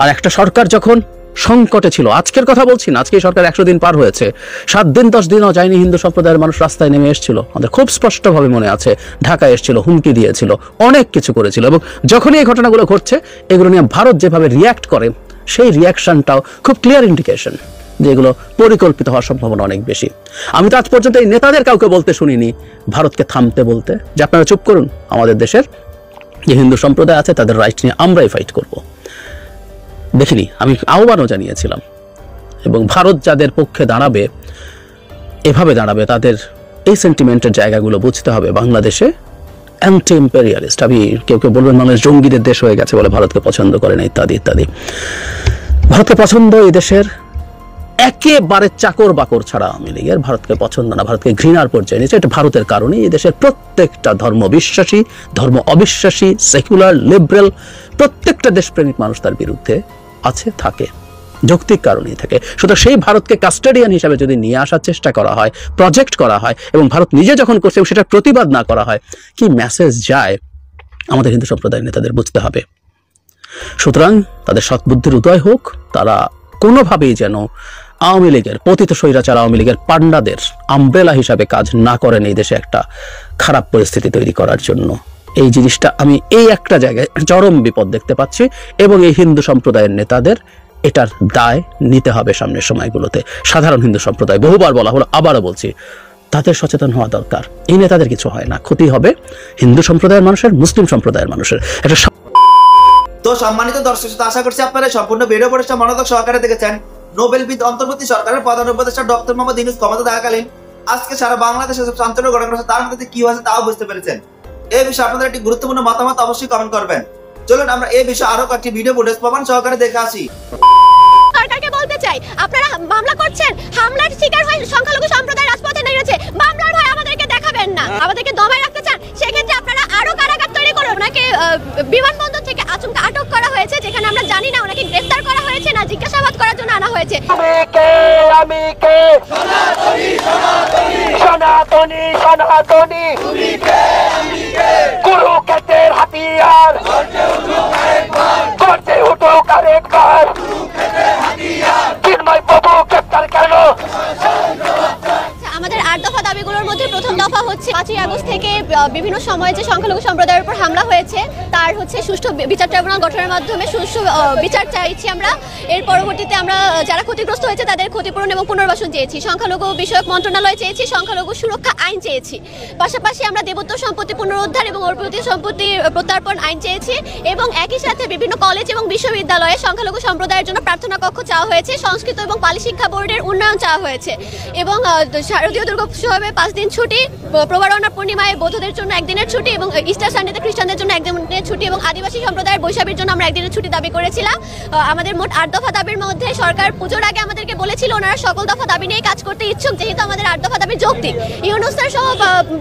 আর একটা সরকার যখন সংকটে ছিল, আজকের কথা বলছি না, আজকে সরকার 100 দিন পার হয়েছে, 7 দিন 10 দিনও যায়নি হিন্দু সম্প্রদায়ের মানুষ রাস্তায় নেমে এসেছিল, আমাদের খুব স্পষ্টভাবে মনে আছে। ঢাকায় এসেছিল, হুমকি দিয়েছিল, অনেক কিছু করেছিল, এবং যখনই এই ঘটনাগুলো ঘটছে এগুলো নিয়ে ভারত যেভাবে রিয়্যাক্ট করে, সেই রিয়াকশনটাও খুব ক্লিয়ার ইন্ডিকেশন যে এগুলো পরিকল্পিত হওয়ার সম্ভাবনা অনেক বেশি। আমি তো আজ পর্যন্ত এই নেতাদের কাউকে বলতে শুনিনি ভারতকে থামতে বলতে, যে আপনারা চুপ করুন, আমাদের দেশের যে হিন্দু সম্প্রদায় আছে তাদের রাইট নিয়ে আমরাই ফাইট করব। দেখিনি, আমি আহ্বানও জানিয়েছিলাম। এবং ভারত যাদের পক্ষে দাঁড়াবে, এভাবে দাঁড়াবে, তাদের এই সেন্টিমেন্টের জায়গাগুলো বুঝতে হবে। বাংলাদেশে অ্যান্টি ইম্পেরিয়ালিস্ট, আমি কেউ কেউ বলবেন বাংলাদেশ জঙ্গিদের দেশ হয়ে গেছে বলে ভারতকে পছন্দ করে না, ইত্যাদি ইত্যাদি। ভারতকে পছন্দ এই দেশের একেবারে চাকর বাকর ছাড়া আওয়ামী লীগের, ভারতকে পছন্দ না, ভারতকে ঘৃণার পর্যায়ে নিয়েছে। এটা ভারতের কারণে এই দেশের প্রত্যেকটা ধর্ম বিশ্বাসী, ধর্ম অবিশ্বাসী, সেকুলার, লিবারেল, প্রত্যেকটা দেশপ্রেমিক মানুষ তার বিরুদ্ধে আছে, থাকে, যৌক্তিক কারণেই থাকে। সুতরাং সেই ভারতকে কাস্টোডিয়ান হিসাবে যদি নিয়ে আসার চেষ্টা করা হয়, প্রজেক্ট করা হয়, এবং ভারত নিজে যখন করছে সেটা প্রতিবাদ না করা হয়, কি মেসেজ যায় আমাদের হিন্দু সম্প্রদায়ের নেতাদের বুঝতে হবে। সুতরাং তাদের সৎবুদ্ধির উদয় হোক, তারা কোনোভাবেই যেন আওয়ামী লীগের পতিত স্বৈরাচার আওয়ামী লীগের পান্ডাদের আমব্রেলা হিসাবে কাজ না করেন এই দেশে একটা খারাপ পরিস্থিতি তৈরি করার জন্য। এই জিনিসটা আমি এই একটা জায়গায় চরম বিপদ দেখতে পাচ্ছি, এবং এই হিন্দু সম্প্রদায়ের নেতাদের এটার দায় নিতে হবে সামনের সময়গুলোতে। সাধারণ হিন্দু সম্প্রদায়, বহুবার বলা হলো, আবারও বলছি, তাদের সচেতন হওয়া দরকার। এই নেতাদের কিছু হয় না, ক্ষতি হবে হিন্দু সম্প্রদায়ের মানুষের, মুসলিম সম্প্রদায়ের মানুষের। এটা তো সম্মানিত দর্শক, আশা করছি আপনারা সম্পূর্ণ ভিডিও পরিষ্কার মনোযোগ সহকারে দেখেছেন। নোবেলবিদ অন্তর্বর্তী সরকারের প্রধান উপদেষ্টা ডক্টর মোহাম্মদ ইউনূস ক্ষমতা থাকাকালীন আজকে সারা বাংলাদেশে সব চাঞ্চল্য ঘটনা ঘটেছে, তার মধ্যে কি হয়েছে তাও বুঝতে পেরেছেন। এই বিষয়ে আপনাদের একটি গুরুত্বপূর্ণ মতামত অবশ্যই কমেন্ট করবেন। চলুন আমরা এই বিষয়ে আরো কয়েকটি ভিডিও ফুটেজ প্রমাণ সহকারে দেখে আসি। সরকারকে বলতে চাই, আপনারা মামলা করছেন, হামলার শিকার হয়ে সংখ্যালঘু সম্প্রদায় রাজপথে নেমেছে, মামলার ভয় আমাদেরকে দেখাবেন না। আমাদেরকে দমায় রাখতে চান, সেক্ষেত্রে আপনারা আরো কারাগার তৈরি করুন। ওনাকে বিমানবন্দর থেকে আচমকা আটক করা হয়েছে, যেখানে আমরা জানি না ওনাকে গ্রেফতার করা হয়েছে না জিজ্ঞাসাবাদ করার জন্য আনা হয়েছে। আমি কে সনাতনী সনাতনী সনাতনী সনাতনী তুমি কে আমি কে কুরুক্ষেত্রের হাতিয়ার গর্জে উঠুক আরেকবার কুরুক্ষেত্রের হাতিয়ার চিন্ময় প্রভু গ্রেফতার কেন? আমাদের 8 দফা দাবিগুলোর মধ্যে প্রথম দফা হচ্ছে 5ই আগস্ট থেকে বিভিন্ন সময়ে যে সংখ্যালঘু সম্প্রদায়ের উপর হামলা হয়েছে তার হচ্ছে সুষ্ঠু বিচার ট্রাইব্যুনাল গঠনের মাধ্যমে সুষ্ঠু বিচার চাইছি আমরা। এর পরবর্তীতে আমরা যারা ক্ষতিগ্রস্ত হয়েছে তাদের ক্ষতিপূরণ এবং পুনর্বাসন চেয়েছি, সংখ্যালঘু বিষয়ক মন্ত্রণালয় চেয়েছি, সংখ্যালঘু সুরক্ষা আইন চেয়েছি, পাশাপাশি আমরা দেবত্ব সম্পত্তি পুনরুদ্ধার এবং অর্পিত সম্পত্তি প্রত্যার্পণ আইন চেয়েছি, এবং একই সাথে বিভিন্ন কলেজ এবং বিশ্ববিদ্যালয়ে সংখ্যালঘু সম্প্রদায়ের জন্য প্রার্থনা কক্ষ চাওয়া হয়েছে, সংস্কৃত এবং পালি শিক্ষা বোর্ডের উন্নয়ন চাওয়া হয়েছে, এবং শারদীয় দুর্গোৎসবে 5 দিন ছুটি ছুটি, প্রবারণা পূর্ণিমায় বৌদ্ধদের জন্য একদিনের ছুটি এবং ইস্টার সানডেতে খ্রিস্টানদের জন্য একদিনের ছুটি এবং আদিবাসী সম্প্রদায়ের বৈশাখীর জন্য আমরা একদিনের ছুটি দাবি করেছিলাম। আমাদের মোট 8 দফা দাবির মধ্যে সরকার পুজোর আগে আমাদেরকে বলেছিল ওনারা সকল দফা দাবি নিয়ে কাজ করতে ইচ্ছুক, যেহেতু আমাদের 8 দফা দাবি যৌক্তিক। ইউনূস স্যার সহ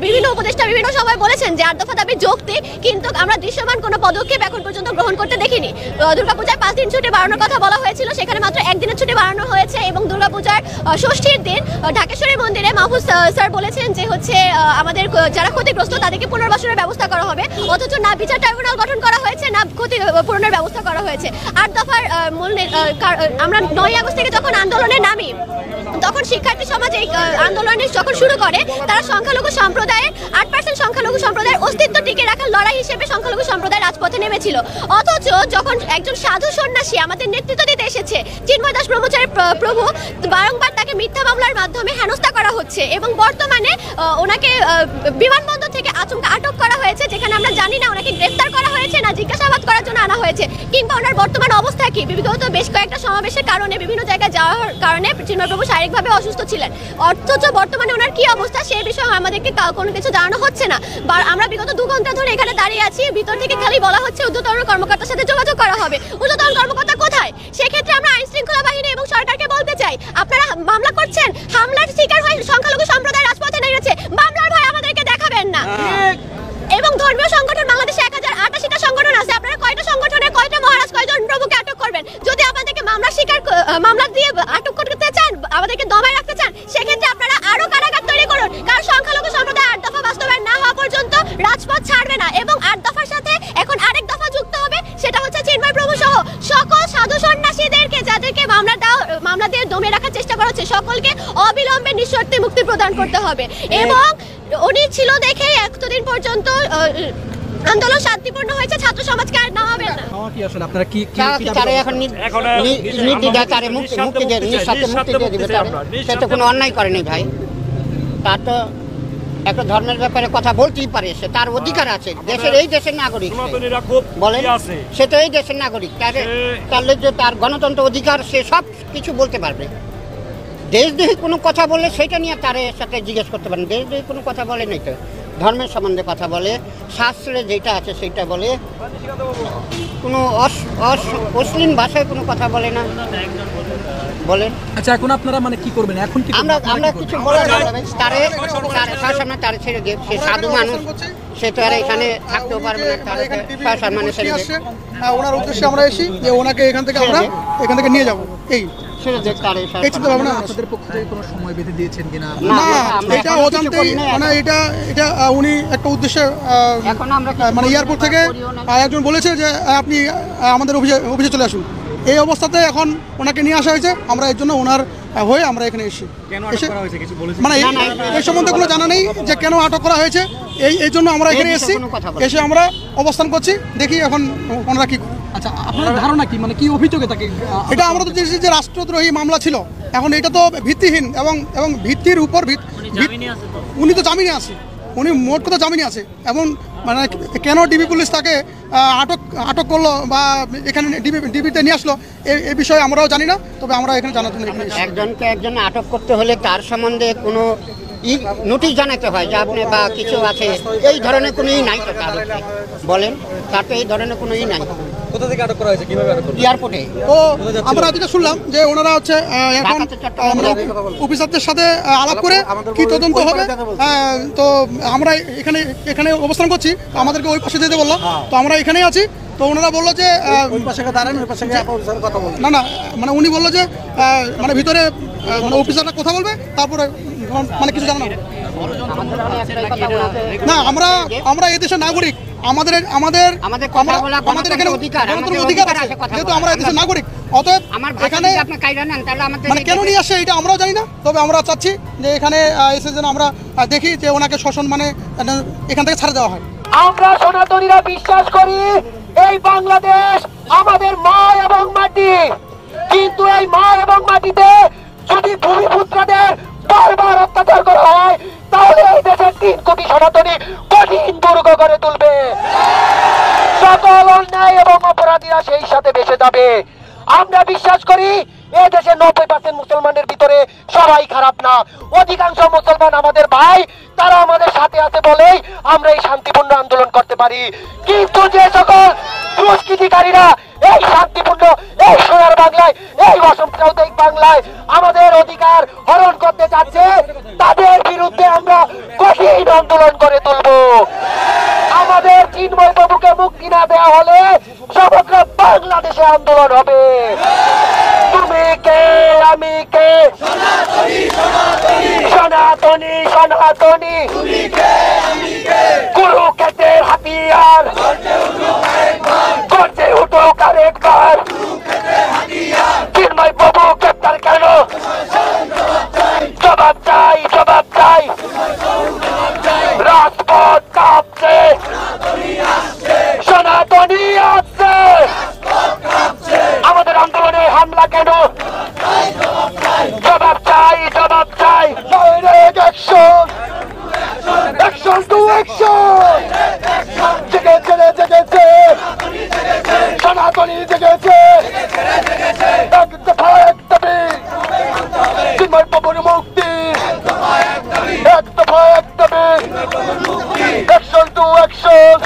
বিভিন্ন উপদেষ্টা বিভিন্ন সময় বলেছেন যে 8 দফা দাবি যৌক্তিক, কিন্তু আমরা দৃশ্যমান কোনো পদক্ষেপ এখন পর্যন্ত গ্রহণ করতে দেখিনি। দুর্গাপূজায় 5 দিন ছুটি বাড়ানোর কথা বলা হয়েছিল, সেখানে মাত্র একদিনের ছুটি বাড়ানো হয়েছে এবং দুর্গাপূজার ষষ্ঠীর দিন ঢাকেশ্বরী মন্দিরে মাহফুজ স্যার বলেছেন যে হচ্ছে আমাদের যারা ক্ষতিগ্রস্ত তাদেরকে পুনর্বাসনের ব্যবস্থা করা হবে, অথচ না বিচার ট্রাইব্যুনাল গঠন করা হয়েছে না ক্ষতি পূরণের ব্যবস্থা করা হয়েছে। 8 দফার মূল আমরা 9 আগস্ট থেকে যখন আন্দোলনে নামি তখন শিক্ষার্থী সমাজ এই আন্দোলনের যখন শুরু করে তারা সংখ্যালঘু সম্প্রদায়ের 8% সংখ্যালঘু সম্প্রদায়ের অস্তিত্ব টিকে রাখার লড়াই হিসেবে সংখ্যালঘু সম্প্রদায় রাজপথে নেমেছিল। অথচ যখন একজন সাধু সন্ন্যাসী আমাদের নেতৃত্ব দিতে এসেছে চিন্ময় দাস ব্রহ্মচারী প্রভু, বারংবার তাকে মিথ্যা মামলার মাধ্যমে হেনস্থা করা হচ্ছে এবং বর্তমানে ওনাকে বিমানবন্দর থেকে আচমকা আটক করা হয়েছে, যেখানে আমরা জানি না ওনাকে গ্রেফতার করা হয়েছে না জিজ্ঞাসাবাদ করার জন্য আনা হয়েছে, কিংবা ওনার বর্তমান অবস্থা কি। বিগত বেশ কয়েকটা সমাবেশের কারণে বিভিন্ন জায়গায় যাওয়ার কারণে চিন্ময় প্রভু শারীরিকভাবে অসুস্থ ছিলেন, অথচ বর্তমানে ওনার কি অবস্থা সেই বিষয়ে আমাদেরকে কোনো কিছু জানানো হচ্ছে না। আমরা বিগত 2 ঘন্টা ধরে এখানে দাঁড়িয়ে আছি, ভিতর থেকে খালি বলা হচ্ছে ঊর্ধ্বতন কর্মকর্তার সাথে যোগাযোগ করা হবে। ঊর্ধ্বতন কর্মকর্তা কোথায়? সেক্ষেত্রে আমরা আইন শৃঙ্খলা বাহিনী এবং সরকারকে বলতে চাই, আপনারা মামলা করছেন, হামলার শিকার হয়ে সংখ্যালঘু সম্প্রদায় রাজপথে নেমেছে, মামলার ভয় আমাদেরকে দেখাবেন না। এবং ধর্মীয় সংগঠন বাংলাদেশে 1088টা সংগঠন আছে, আপনারা কয়টা সংগঠনের কয়টা মহারাজ কয়জন প্রভুকে আটক করবেন? যদি আমাদেরকে মামলা দিয়ে আটক করতে চান, আমাদেরকে দমায় রাখতে চান, সেক্ষেত্রে আপনারা আরো কারাগার তৈরি করুন, কারণ সংখ্যালঘু সম্প্রদায় 8 দফা বাস্তবায়ন না হওয়া পর্যন্ত রাজপথ ছাড়বে না। এবং 8 দফার সাথে এখন আরেক দফা যুক্ত হবে, সেটা হচ্ছে চিন্ময় প্রভু সহ সকল সাধু সন্ন্যাসীদেরকে যাদেরকে মামলা দিয়ে দমিয়ে রাখার চেষ্টা করা হচ্ছে সকলকে অবিলম্বে নিঃশর্তে মুক্তি প্রদান করতে হবে। এবং উনি ছিল দেখে এতদিন পর্যন্ত আন্দোলন শান্তিপূর্ণ হয়েছে, ছাত্র সমাজকে আর নামাবেন না। কি আসলে আপনারা কি তারে এখন নির্দ্বিধায় তারে মুক্তি দিয়ে নিঃশর্তে মুক্তি দিয়ে দিবে, সে তো কোনো অন্যায় করেনি ভাই। তার তো একটা ধর্মের ব্যাপারে কথা বলতেই পারে, সে তার অধিকার আছে, এই দেশের নাগরিক বলেন, সে তো এই দেশের নাগরিক, তাহলে যে তার গণতন্ত্র অধিকার, সে সব কিছু বলতে পারবে। দেশদ্রোহী কোনো কথা বললে সেটা নিয়ে তার সাথে জিজ্ঞেস করতে পারেন। দেশদ্রোহী কোনো কথা বলে নাই তো, ধর্মের সম্বন্ধে কথা বলে, শাস্ত্রে যেটা আছে সেটা বলে, কোনো অশ্লীল ভাষায় কোনো কথা বলে না। বলেন আচ্ছা, এখন আপনারা মানে কি করবেন? এখন কি আমরা কিছু বলে তারে সামনে তারে ছেড়ে দিয়ে, সে সাধু মানুষ, সে তো আর এখানে থাকতেও পারবে না, তার সম্মানে ছেড়ে দিয়ে ওনার উদ্দেশ্যে আমরা এসেছি যে ওনাকে এখান থেকে আমরা এখান থেকে নিয়ে যাবো, এই উনি একটা উদ্দেশ্যে মানে এয়ারপোর্ট থেকে একজন বলেছে যে আপনি আমাদের অফিসে চলে আসুন, এই অবস্থাতে এখন ওনাকে নিয়ে আসা হয়েছে। আমরা এর জন্য ওনার হয়ে আমরা এখানে এসেছি, মানে এই সম্বন্ধে কোনো জানা নেই যে কেন আটক করা হয়েছে, এই জন্য আমরা এখানে এসেছি, এসে আমরা অবস্থান করছি, দেখি এখন ওনারা কি। আচ্ছা, আপনার ধারণা কি, মানে কি অভিযোগে তাকে? এটা আমরা তো দেখছি যে রাষ্ট্রদ্রোহী মামলা ছিল, এখন এটা তো ভিত্তিহীন এবং ভিত্তির উপর উনি তো জামিনে আছে, উনি মোট কথা জামিনে আছে, এবং মানে কেন ডিবি পুলিশ তাকে আটক করলো বা এখানে ডিবিতে নিয়ে আসলো এই বিষয়ে আমরাও জানি না, তবে আমরা এখানে জানাতে একজন আটক করতে হলে তার সম্বন্ধে কোনো নোটিশ জানাতে হয় যে আপনি বা কিছু আছে, এই ধরনের কোনো নাই তো তার বলেন, তার তো এই ধরনের কোনো নাই। কোথা থেকে আটক করা হয়েছে, কিভাবে আটক করা? এয়ারপোর্টে। তো আমরা আজকে শুনলাম যে ওনারা হচ্ছে এখন অফিসারদের সাথে আলাপ করে কি তদন্ত হবে, তো আমরা এখানে অবস্থান করছি, আমাদেরকে ওই পাশে যেতে বললো, তো আমরা এখানেই আছি। তো ওনারা বললো যে না না, মানে উনি বললো যে মানে ভিতরে মানে অফিসাররা কথা বলবে, তারপরে মানে কিছু জানানো না। আমরা এই দেশের নাগরিক, আমাদের এখানে অধিকার আছে, যেহেতু আমরা এই দেশের নাগরিক, অতএব এখানে মানে কেন নিয়ে আসে এটা আমরাও জানি না, তবে আমরা চাচ্ছি যে এখানে এসে যেন আমরা দেখি যে ওনাকে শোষণ মানে এখান থেকে ছাড়ে দেওয়া হয়। আমরা সনাতনীরা বিশ্বাস করি এই বাংলাদেশ আমাদের মা এবং মাটি, কিন্তু এই মা এবং মাটিতে যদি ভূমিপুত্রদের বারবার অত্যাচার করা হয়, তাহলে এই দেশের 3 কোটি সনাতনী কঠিন দুর্গ করে তুলবে, সকল অন্যায় এবং অপরাধীরা সেই সাথে বেঁচে যাবে। আমরা বিশ্বাস করি এ দেশের 90% মুসলমানের ভিতরে সবাই খারাপ না, অধিকাংশ মুসলমান আমাদের ভাই, তারা আমাদের সাথে আছে বলেই আমরা এই শান্তিপূর্ণ আন্দোলন করতে পারি। কিন্তু যে সকল দুষ্কৃতিকারীরা এই শান্তিপূর্ণ, এই সোনার বাংলায়, এই অসাম্প্রদায়িক বাংলায় আমাদের অধিকার হরণ করতে চাচ্ছে, তাদের বিরুদ্ধে আমরা কঠিন আন্দোলন করে তুলব। আমাদের চিন্ময় বাবুকে মুক্তি না দেওয়া হলে সমগ্র বাংলাদেশে আন্দোলন হবে। তুমি কে, আমি কে, সনাতনী সনাতনী, কুরুক্ষেত্রের হাতিয়ার করছে উঠুক আরেকবার। চিন্ময় বাবু গ্রেপ্তার কেন? জবাব চাই, জবাব চাই। রাজপথ কাঁপছে, সনাতনী আসছে, আমাদের আন্দোলনে হামলা কেন? জবাব চাই, জবাব চাই। Direct action, action to action. জেগেছে রে, জেগেছে, সনাতনী জেগেছে। এক দফা এক দাবি, চিন্ময় বাবুর মুক্তি। এক দফা এক দাবি, action to action,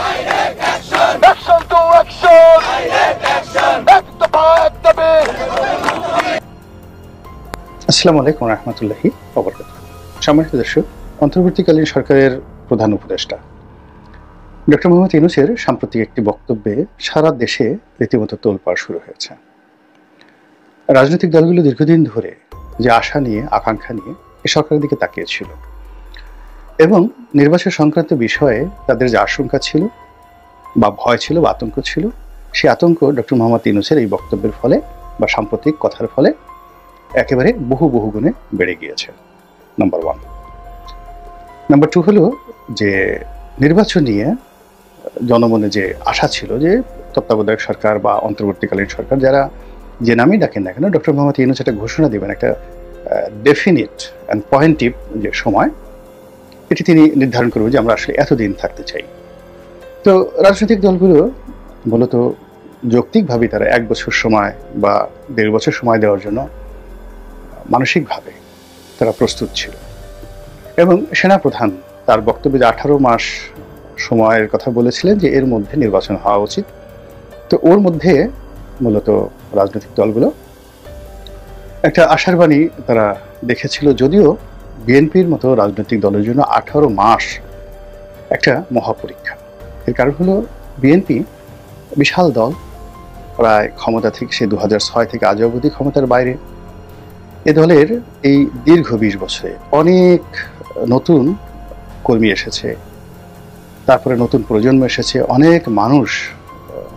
action to action. এক দফা এক দাবি। আসসালামু আলাইকুম রহমতুল্লাহি ওয়া বারাকাতুহু। সম্মানিত দর্শক, অন্তর্বর্তীকালীন সরকারের প্রধান উপদেষ্টা ডক্টর মোহাম্মদ ইউনূসের সাম্প্রতিক একটি বক্তব্যে সারা দেশে রীতিমতো তোলপাড় শুরু হয়েছে। রাজনৈতিক দলগুলো দীর্ঘদিন ধরে যে আশা নিয়ে, আকাঙ্ক্ষা নিয়ে এই সরকারের দিকে তাকিয়েছিল এবং নির্বাচন সংক্রান্ত বিষয়ে তাদের যে আশঙ্কা ছিল বা ভয় ছিল বা আতঙ্ক ছিল, সেই আতঙ্ক ডক্টর মোহাম্মদ ইউনূসের এই বক্তব্যের ফলে বা সাম্প্রতিক কথার ফলে একেবারে বহু গুণে বেড়ে গিয়েছে। নাম্বার 1। নাম্বার 2 হলো যে নির্বাচন নিয়ে জনমনে যে আশা ছিল যে তত্ত্বাবধায়ক সরকার বা অন্তর্বর্তীকালীন সরকার, যারা যে নামই ডাকেন না কেন, ডক্টর মোহাম্মদ ইউনূস একটা ঘোষণা দেবেন, একটা ডেফিনিট অ্যান্ড পয়েন্টিভ যে সময়, এটি তিনি নির্ধারণ করবেন যে আমরা আসলে এতদিন থাকতে চাই। তো রাজনৈতিক দলগুলো মূলত যৌক্তিকভাবে তারা 1 বছর সময় বা 1.5 বছর সময় দেওয়ার জন্য মানসিকভাবে তারা প্রস্তুত ছিল এবং সেনাপ্রধান তার বক্তব্যে 18 মাস সময়ের কথা বলেছিলেন যে এর মধ্যে নির্বাচন হওয়া উচিত। তো ওর মধ্যে মূলত রাজনৈতিক দলগুলো একটা আশার বাণী তারা দেখেছিল, যদিও বিএনপির মতো রাজনৈতিক দলের জন্য 18 মাস একটা মহাপরীক্ষা। এর কারণ হলো বিএনপি বিশাল দল, প্রায় ক্ষমতা থেকে সে 2006 থেকে আজ অবধি ক্ষমতার বাইরে। এ দলের এই দীর্ঘ 20 বছরে অনেক নতুন কর্মী এসেছে, তারপরে নতুন প্রজন্ম এসেছে, অনেক মানুষ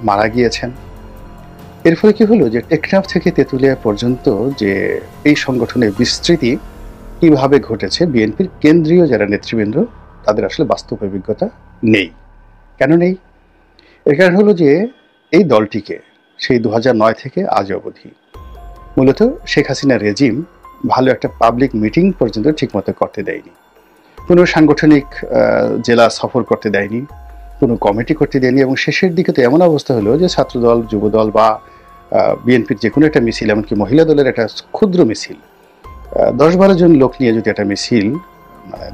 মারা গিয়েছেন। এর ফলে কি হলো যে টেকনাফ থেকে তেঁতুলিয়া পর্যন্ত যে এই সংগঠনের বিস্তৃতি কিভাবে ঘটেছে, বিএনপির কেন্দ্রীয় যারা নেতৃবৃন্দ তাদের আসলে বাস্তব অভিজ্ঞতা নেই। কেন নেই? এর কারণ হলো যে এই দলটিকে সেই 2009 থেকে আজ অবধি মূলত শেখ হাসিনা রেজিম ভালো একটা পাবলিক মিটিং পর্যন্ত ঠিকমতো করতে দেয়নি, কোনো সাংগঠনিক জেলা সফর করতে দেয়নি, কোনো কমিটি করতে দেয়নি। এবং শেষের দিকে তো এমন অবস্থা হলো যে ছাত্রদল, যুবদল বা বিএনপির যে কোনো একটা মিছিল, এমনকি মহিলা দলের একটা ক্ষুদ্র মিছিল, 10-12 জন লোক নিয়ে যদি একটা মিছিল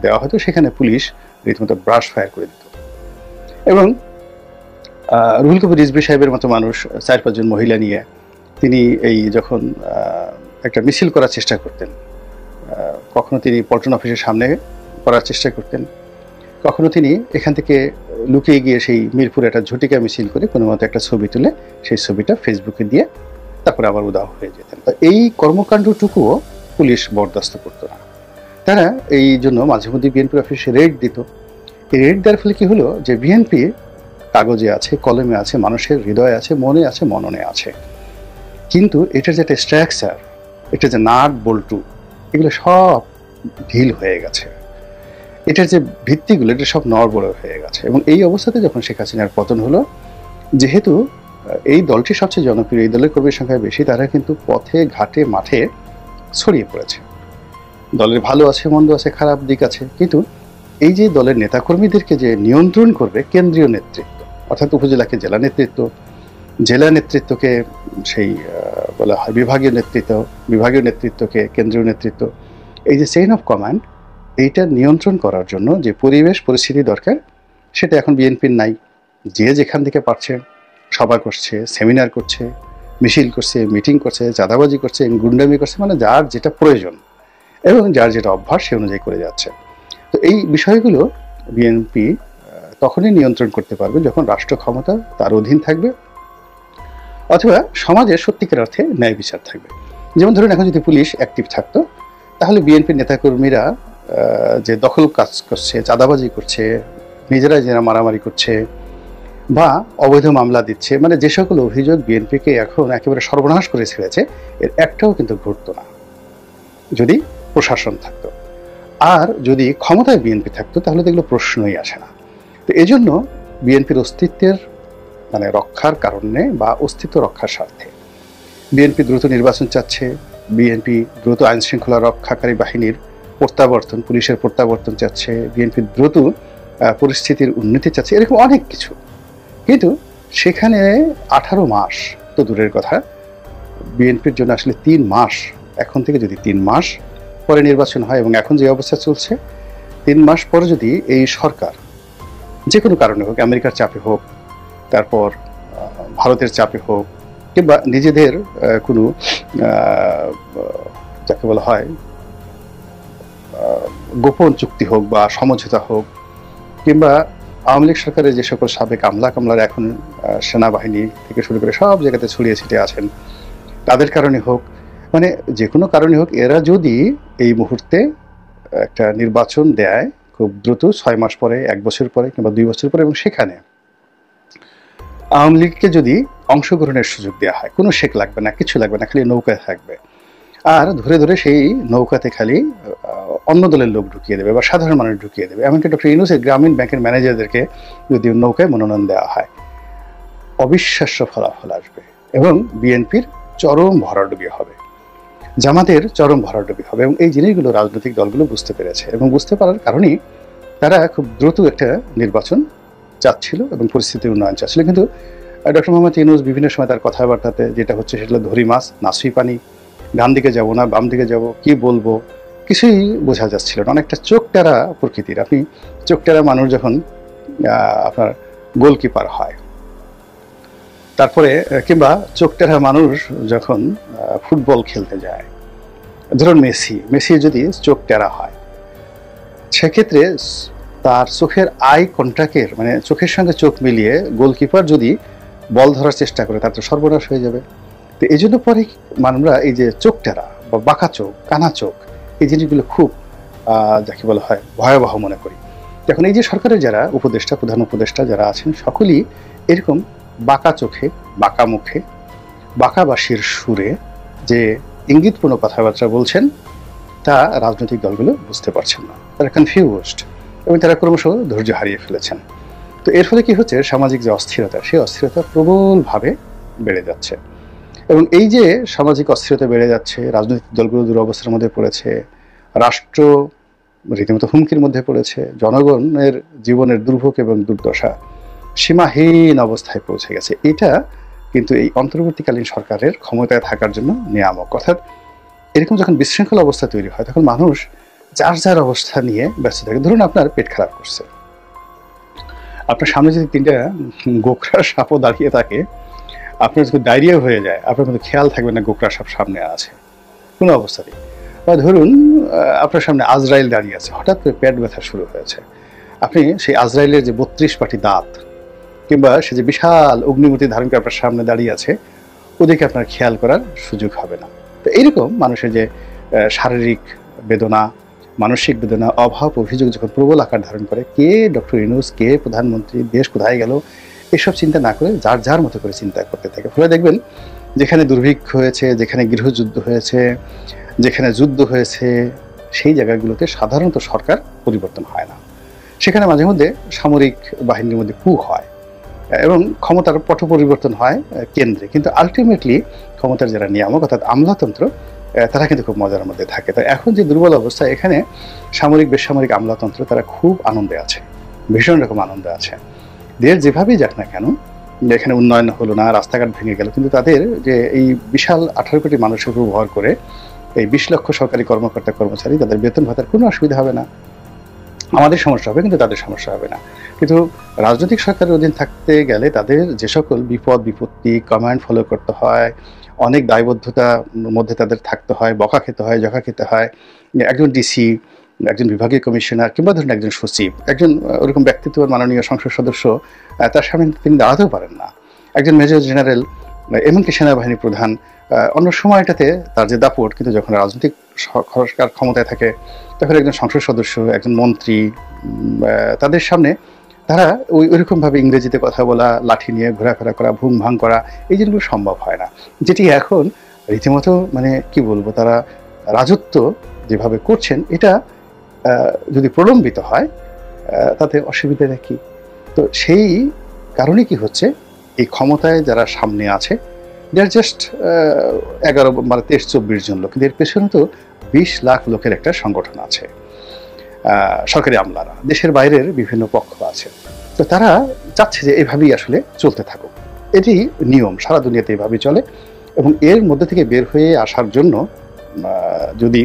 দেওয়া হতো, সেখানে পুলিশ রীতিমতো ব্রাশ ফায়ার করে দিত। এবং রুহুল কবির রিজভী সাহেবের মতো মানুষ 4-5 জন মহিলা নিয়ে তিনি এই যখন একটা মিছিল করার চেষ্টা করতেন, কখনো তিনি পল্টন অফিসের সামনে করার চেষ্টা করতেন, কখনো তিনি এখান থেকে লুকিয়ে গিয়ে সেই মিরপুরে একটা ঝটিকা মিছিল করে কোনো মতো একটা ছবি তুলে সেই ছবিটা ফেসবুকে দিয়ে তারপরে আবার উধাও হয়ে যেতেন। তো এই কর্মকাণ্ডটুকুও পুলিশ বরদাস্ত করতো না। তারা এই জন্য মাঝে মধ্যে বিএনপি অফিসে রেড দিত। এই রেড দেওয়ার ফলে কি হলো যে বিএনপি কাগজে আছে, কলমে আছে, মানুষের হৃদয়ে আছে, মনে আছে, মননে আছে, কিন্তু এটার যেটা স্ট্রাকচার, এটা যে নাট বল্টু, এগুলো সব ঢিল হয়ে গেছে। এটার যে ভিত্তিগুলো, এটা সব নড়বড় হয়ে গেছে। এবং এই অবস্থাতে যখন শেখ হাসিনার পতন হলো, যেহেতু এই দলটি সবচেয়ে জনপ্রিয়, এই দলের কর্মীর সংখ্যা বেশি, তারা কিন্তু পথে ঘাটে মাঠে ছড়িয়ে পড়েছে। দলের ভালো আছে, মন্দ আছে, খারাপ দিক আছে, কিন্তু এই যে দলের নেতাকর্মীদেরকে যে নিয়ন্ত্রণ করবে কেন্দ্রীয় নেতৃত্ব, অর্থাৎ উপজেলাকে জেলা নেতৃত্ব, জেলা নেতৃত্বকে সেই বলা হয় বিভাগীয় নেতৃত্বকে কেন্দ্রীয় নেতৃত্ব, এই যে চেইন অফ কমান্ড, এইটা নিয়ন্ত্রণ করার জন্য যে পরিবেশ পরিস্থিতি দরকার সেটা এখন বিএনপির নাই। যে যেখান থেকে পারছে সভা করছে, সেমিনার করছে, মিছিল করছে, মিটিং করছে, চাঁদাবাজি করছে, গুন্ডামি করছে, মানে যার যেটা প্রয়োজন এবং যার যেটা অভ্যাস সে অনুযায়ী করে যাচ্ছে। তো এই বিষয়গুলো বিএনপি তখনই নিয়ন্ত্রণ করতে পারবে যখন রাষ্ট্র ক্ষমতা তার অধীন থাকবে অথবা সমাজে সত্যিকার অর্থে ন্যায় বিচার থাকবে। যেমন ধরুন এখন যদি পুলিশ অ্যাক্টিভ থাকতো তাহলে বিএনপির নেতাকর্মীরা যে দখল কাজ করছে, চাঁদাবাজি করছে, নিজেরা মারামারি করছে বা অবৈধ মামলা দিচ্ছে, মানে যে সকল অভিযোগ বিএনপিকে এখন একেবারে সর্বনাশ করে ছেড়েছে, এর একটাও কিন্তু ঘটতো না যদি প্রশাসন থাকতো। আর যদি ক্ষমতায় বিএনপি থাকতো তাহলে তো এগুলো প্রশ্নই আসে না। তো এই জন্য বিএনপির অস্তিত্বের মানে রক্ষার কারণে বা অস্তিত্ব রক্ষার স্বার্থে বিএনপি দ্রুত নির্বাচন চাচ্ছে, বিএনপি দ্রুত আইন শৃঙ্খলা রক্ষাকারী বাহিনীর প্রত্যাবর্তন, পুলিশের প্রত্যাবর্তন চাচ্ছে, বিএনপি দ্রুত পরিস্থিতির উন্নতি চাচ্ছে, এরকম অনেক কিছু। কিন্তু সেখানে 18 মাস তো দূরের কথা, বিএনপির জন্য আসলে 3 মাস, এখন থেকে যদি 3 মাস পরে নির্বাচন হয় এবং এখন যে অবস্থা চলছে 3 মাস পরে যদি এই সরকার যে কোনো কারণে হোক, আমেরিকার চাপে হোক, তারপর ভারতের চাপে হোক, কিংবা নিজেদের কোনো যাকে বলা হয় গোপন চুক্তি হোক বা সমঝোতা হোক, কিংবা আওয়ামী লীগ সরকারের যে সকল সাবেক কামলার এখন সেনাবাহিনী থেকে শুরু করে সব জায়গাতে ছড়িয়ে ছিটিয়ে আছেন তাদের কারণে হোক, মানে যে কোনো কারণে হোক, এরা যদি এই মুহূর্তে একটা নির্বাচন দেয় খুব দ্রুত 6 মাস পরে, 1 বছর পরে কিংবা 2 বছর পরে, এবং সেখানে আওয়ামী লীগকে যদি অংশগ্রহণের সুযোগ দেওয়া হয়, কোনো শেক লাগবে না, কিছু লাগবে না, খালি নৌকায় থাকবে, আর ধরে ধরে সেই নৌকাতে খালি অন্য দলের লোক ঢুকিয়ে দেবে বা সাধারণ মানুষ ঢুকিয়ে দেবে। এমনকি ডক্টর ইউনূসের গ্রামীণ ব্যাংকের ম্যানেজারদেরকে যদি নৌকায় মনোনয়ন দেওয়া হয়, অবিশ্বাস্য ফলাফল আসবে এবং বিএনপির চরম ভরাডুবি হবে, জামাতের চরম ভরাডুবি হবে। এবং এই জিনিসগুলো রাজনৈতিক দলগুলো বুঝতে পেরেছে এবং বুঝতে পারার কারণেই তারা খুব দ্রুত একটা নির্বাচন চাচ্ছিল এবং পরিস্থিতির উন্নয়ন চাচ্ছিল। কিন্তু ডক্টর মোহাম্মদ ইউনূস বিভিন্ন সময় তার কথাবার্তাতে যেটা হচ্ছে সেটা ধরি মাছ নাসুই পানি, ডান দিকে যাব না বাম দিকে যাব, কি বলবো কিছুই বোঝা যাচ্ছিল না। অনেকটা চোখটারা প্রকৃতির। আপনি চোখটারা মানুষ যখন আপনার গোলকিপার হয়, তারপরে কিংবা চোখটারা মানুষ যখন ফুটবল খেলতে যায়, ধরুন মেসি যদি চোখ টেরা হয়, সেক্ষেত্রে তার চোখের আই কন্ট্যাক্টের মানে চোখের সঙ্গে চোখ মিলিয়ে গোলকিপার যদি বল ধরার চেষ্টা করে তার তো সর্বনাশ হয়ে যাবে। তো এই জন্য পরে আমরা এই যে চোখ টেরা বা বাঁকা চোখ, কানা চোখ, এই জিনিসগুলো খুব যাকে বলা হয় ভয়াবহ মনে করি। এখন এই যে সরকারের যারা উপদেষ্টা, প্রধান উপদেষ্টা যারা আছেন, সকলেই এরকম বাঁকা চোখে, বাঁকা মুখে, বাঁকা বাঁশির সুরে যে ইঙ্গিতপূর্ণ কথাবার্তা বলছেন তা রাজনৈতিক দলগুলো বুঝতে পারছেন না, তারা কনফিউজড এবং তারা ক্রমশ ধৈর্য হারিয়ে ফেলেছেন। তো এর ফলে কি হচ্ছে, সামাজিক যে অস্থিরতা, সেই অস্থিরতা প্রবলভাবে বেড়ে যাচ্ছে। এবং এই যে সামাজিক অস্থিরতা বেড়ে যাচ্ছে, রাজনৈতিক দলগুলো দুরবস্থার মধ্যে পড়েছে, রাষ্ট্র রীতিমতো হুমকির মধ্যে পড়েছে, জনগণের জীবনের দুর্ভোগ এবং দুর্দশা সীমাহীন অবস্থায় পৌঁছে গেছে। এটা কিন্তু এই অন্তর্বর্তীকালীন সরকারের ক্ষমতায় থাকার জন্য নিয়ামক। অর্থাৎ এরকম যখন বিশৃঙ্খল অবস্থা তৈরি হয় তখন মানুষ যার যার অবস্থা নিয়ে ব্যস্ত থাকে। ধরুন আপনার পেট খারাপ করছে, আপনার সামনে যদি 3টা গোকরা সাপও দাঁড়িয়ে থাকে, আপনার যদি ডায়রিয়া হয়ে যায়, আপনার কিন্তু খেয়াল থাকবে না গোকরা সাপ সামনে আছে কোনো অবস্থাতেই। বা ধরুন আপনার সামনে আজরাইল দাঁড়িয়ে আছে, হঠাৎ করে পেট ব্যথা শুরু হয়েছে, আপনি সেই আজরাইলের যে 32 পাটি দাঁত কিংবা সে যে বিশাল অগ্নিমূর্তি ধারণ করে আপনার সামনে দাঁড়িয়ে আছে, ওদিকে আপনার খেয়াল করার সুযোগ হবে না। তো এইরকম মানুষের যে শারীরিক বেদনা, মানসিক বেদনা, অভাব, অভিযোগ যখন প্রবল আকার ধারণ করে, কে ডক্টর ইউনূস, কে প্রধানমন্ত্রী, দেশ কোথায় গেল, এসব চিন্তা না করে যার যার মতো করে চিন্তা করতে থাকে। ফলে দেখবেন যেখানে দুর্ভিক্ষ হয়েছে, যেখানে গৃহযুদ্ধ হয়েছে, যেখানে যুদ্ধ হয়েছে, সেই জায়গাগুলোতে সাধারণত সরকার পরিবর্তন হয় না, সেখানে মাঝে মধ্যে সামরিক বাহিনীর মধ্যে কু হয় এবং ক্ষমতার পট পরিবর্তন হয় কেন্দ্রে, কিন্তু আলটিমেটলি ক্ষমতার যারা নিয়ামক অর্থাৎ আমলাতন্ত্র, তারা কিন্তু খুব মজার মধ্যে থাকে। তাই এখন যে দুর্বল অবস্থা, এখানে সামরিক বেসামরিক আমলাতন্ত্র তারা খুব আনন্দে আছে, ভীষণ রকম আনন্দে আছে। দেশ যেভাবেই যাক না কেন, এখানে উন্নয়ন হলো না, রাস্তাঘাট ভেঙে গেল, কিন্তু তাদের যে এই বিশাল 18 কোটি মানুষের উপর ভর করে এই 20 লক্ষ সরকারি কর্মকর্তা কর্মচারী, তাদের বেতন ভাতার কোনো অসুবিধা হবে না। আমাদের সমস্যা হবে কিন্তু তাদের সমস্যা হবে না। কিন্তু রাজনৈতিক সরকারের অধীন থাকতে গেলে তাদের যে সকল বিপদ বিপত্তি কমান্ড ফলো করতে হয়, অনেক দায়বদ্ধতার মধ্যে তাদের থাকতে হয়, বকা খেতে হয়, জখা খেতে হয়। একজন ডিসি, একজন বিভাগীয় কমিশনার কিংবা ধরুন একজন সচিব, একজন ওরকম ব্যক্তিত্বের মাননীয় সংসদ সদস্য, তার সামনে তিনি দাঁড়াতেও পারেন না। একজন মেজর জেনারেল, এমনকি সেনাবাহিনী প্রধান, অন্য সময়টাতে তার যে দাপট, কিন্তু যখন রাজনৈতিক সরকার ক্ষমতায় থাকে তখন একজন সংসদ সদস্য, একজন মন্ত্রী, তাদের সামনে তারা ওইরকমভাবে ইংরেজিতে কথা বলা, লাঠি নিয়ে ঘোরাফেরা করা, ভুং ভাং করা, এই জিনিসগুলো সম্ভব হয় না। যেটি এখন রীতিমতো মানে কি বলবো, তারা রাজত্ব যেভাবে করছেন এটা যদি প্রলম্বিত হয় তাতে অসুবিধাটা কি? তো সেই কারণে কি হচ্ছে, এই ক্ষমতায় যারা সামনে আছে দে আর জাস্ট 11 মানে 23-24 জন লোক, কিন্তু এর পেছনে তো 20 লাখ লোকের একটা সংগঠন আছে, সরকারি আমলারা, দেশের বাইরের বিভিন্ন পক্ষ আছে। তো তারা চাচ্ছে যে এভাবেই আসলে চলতে থাকুক, এটি নিয়ম, সারা দুনিয়াতে এভাবেই চলে। এবং এর মধ্যে থেকে বের হয়ে আসার জন্য যদি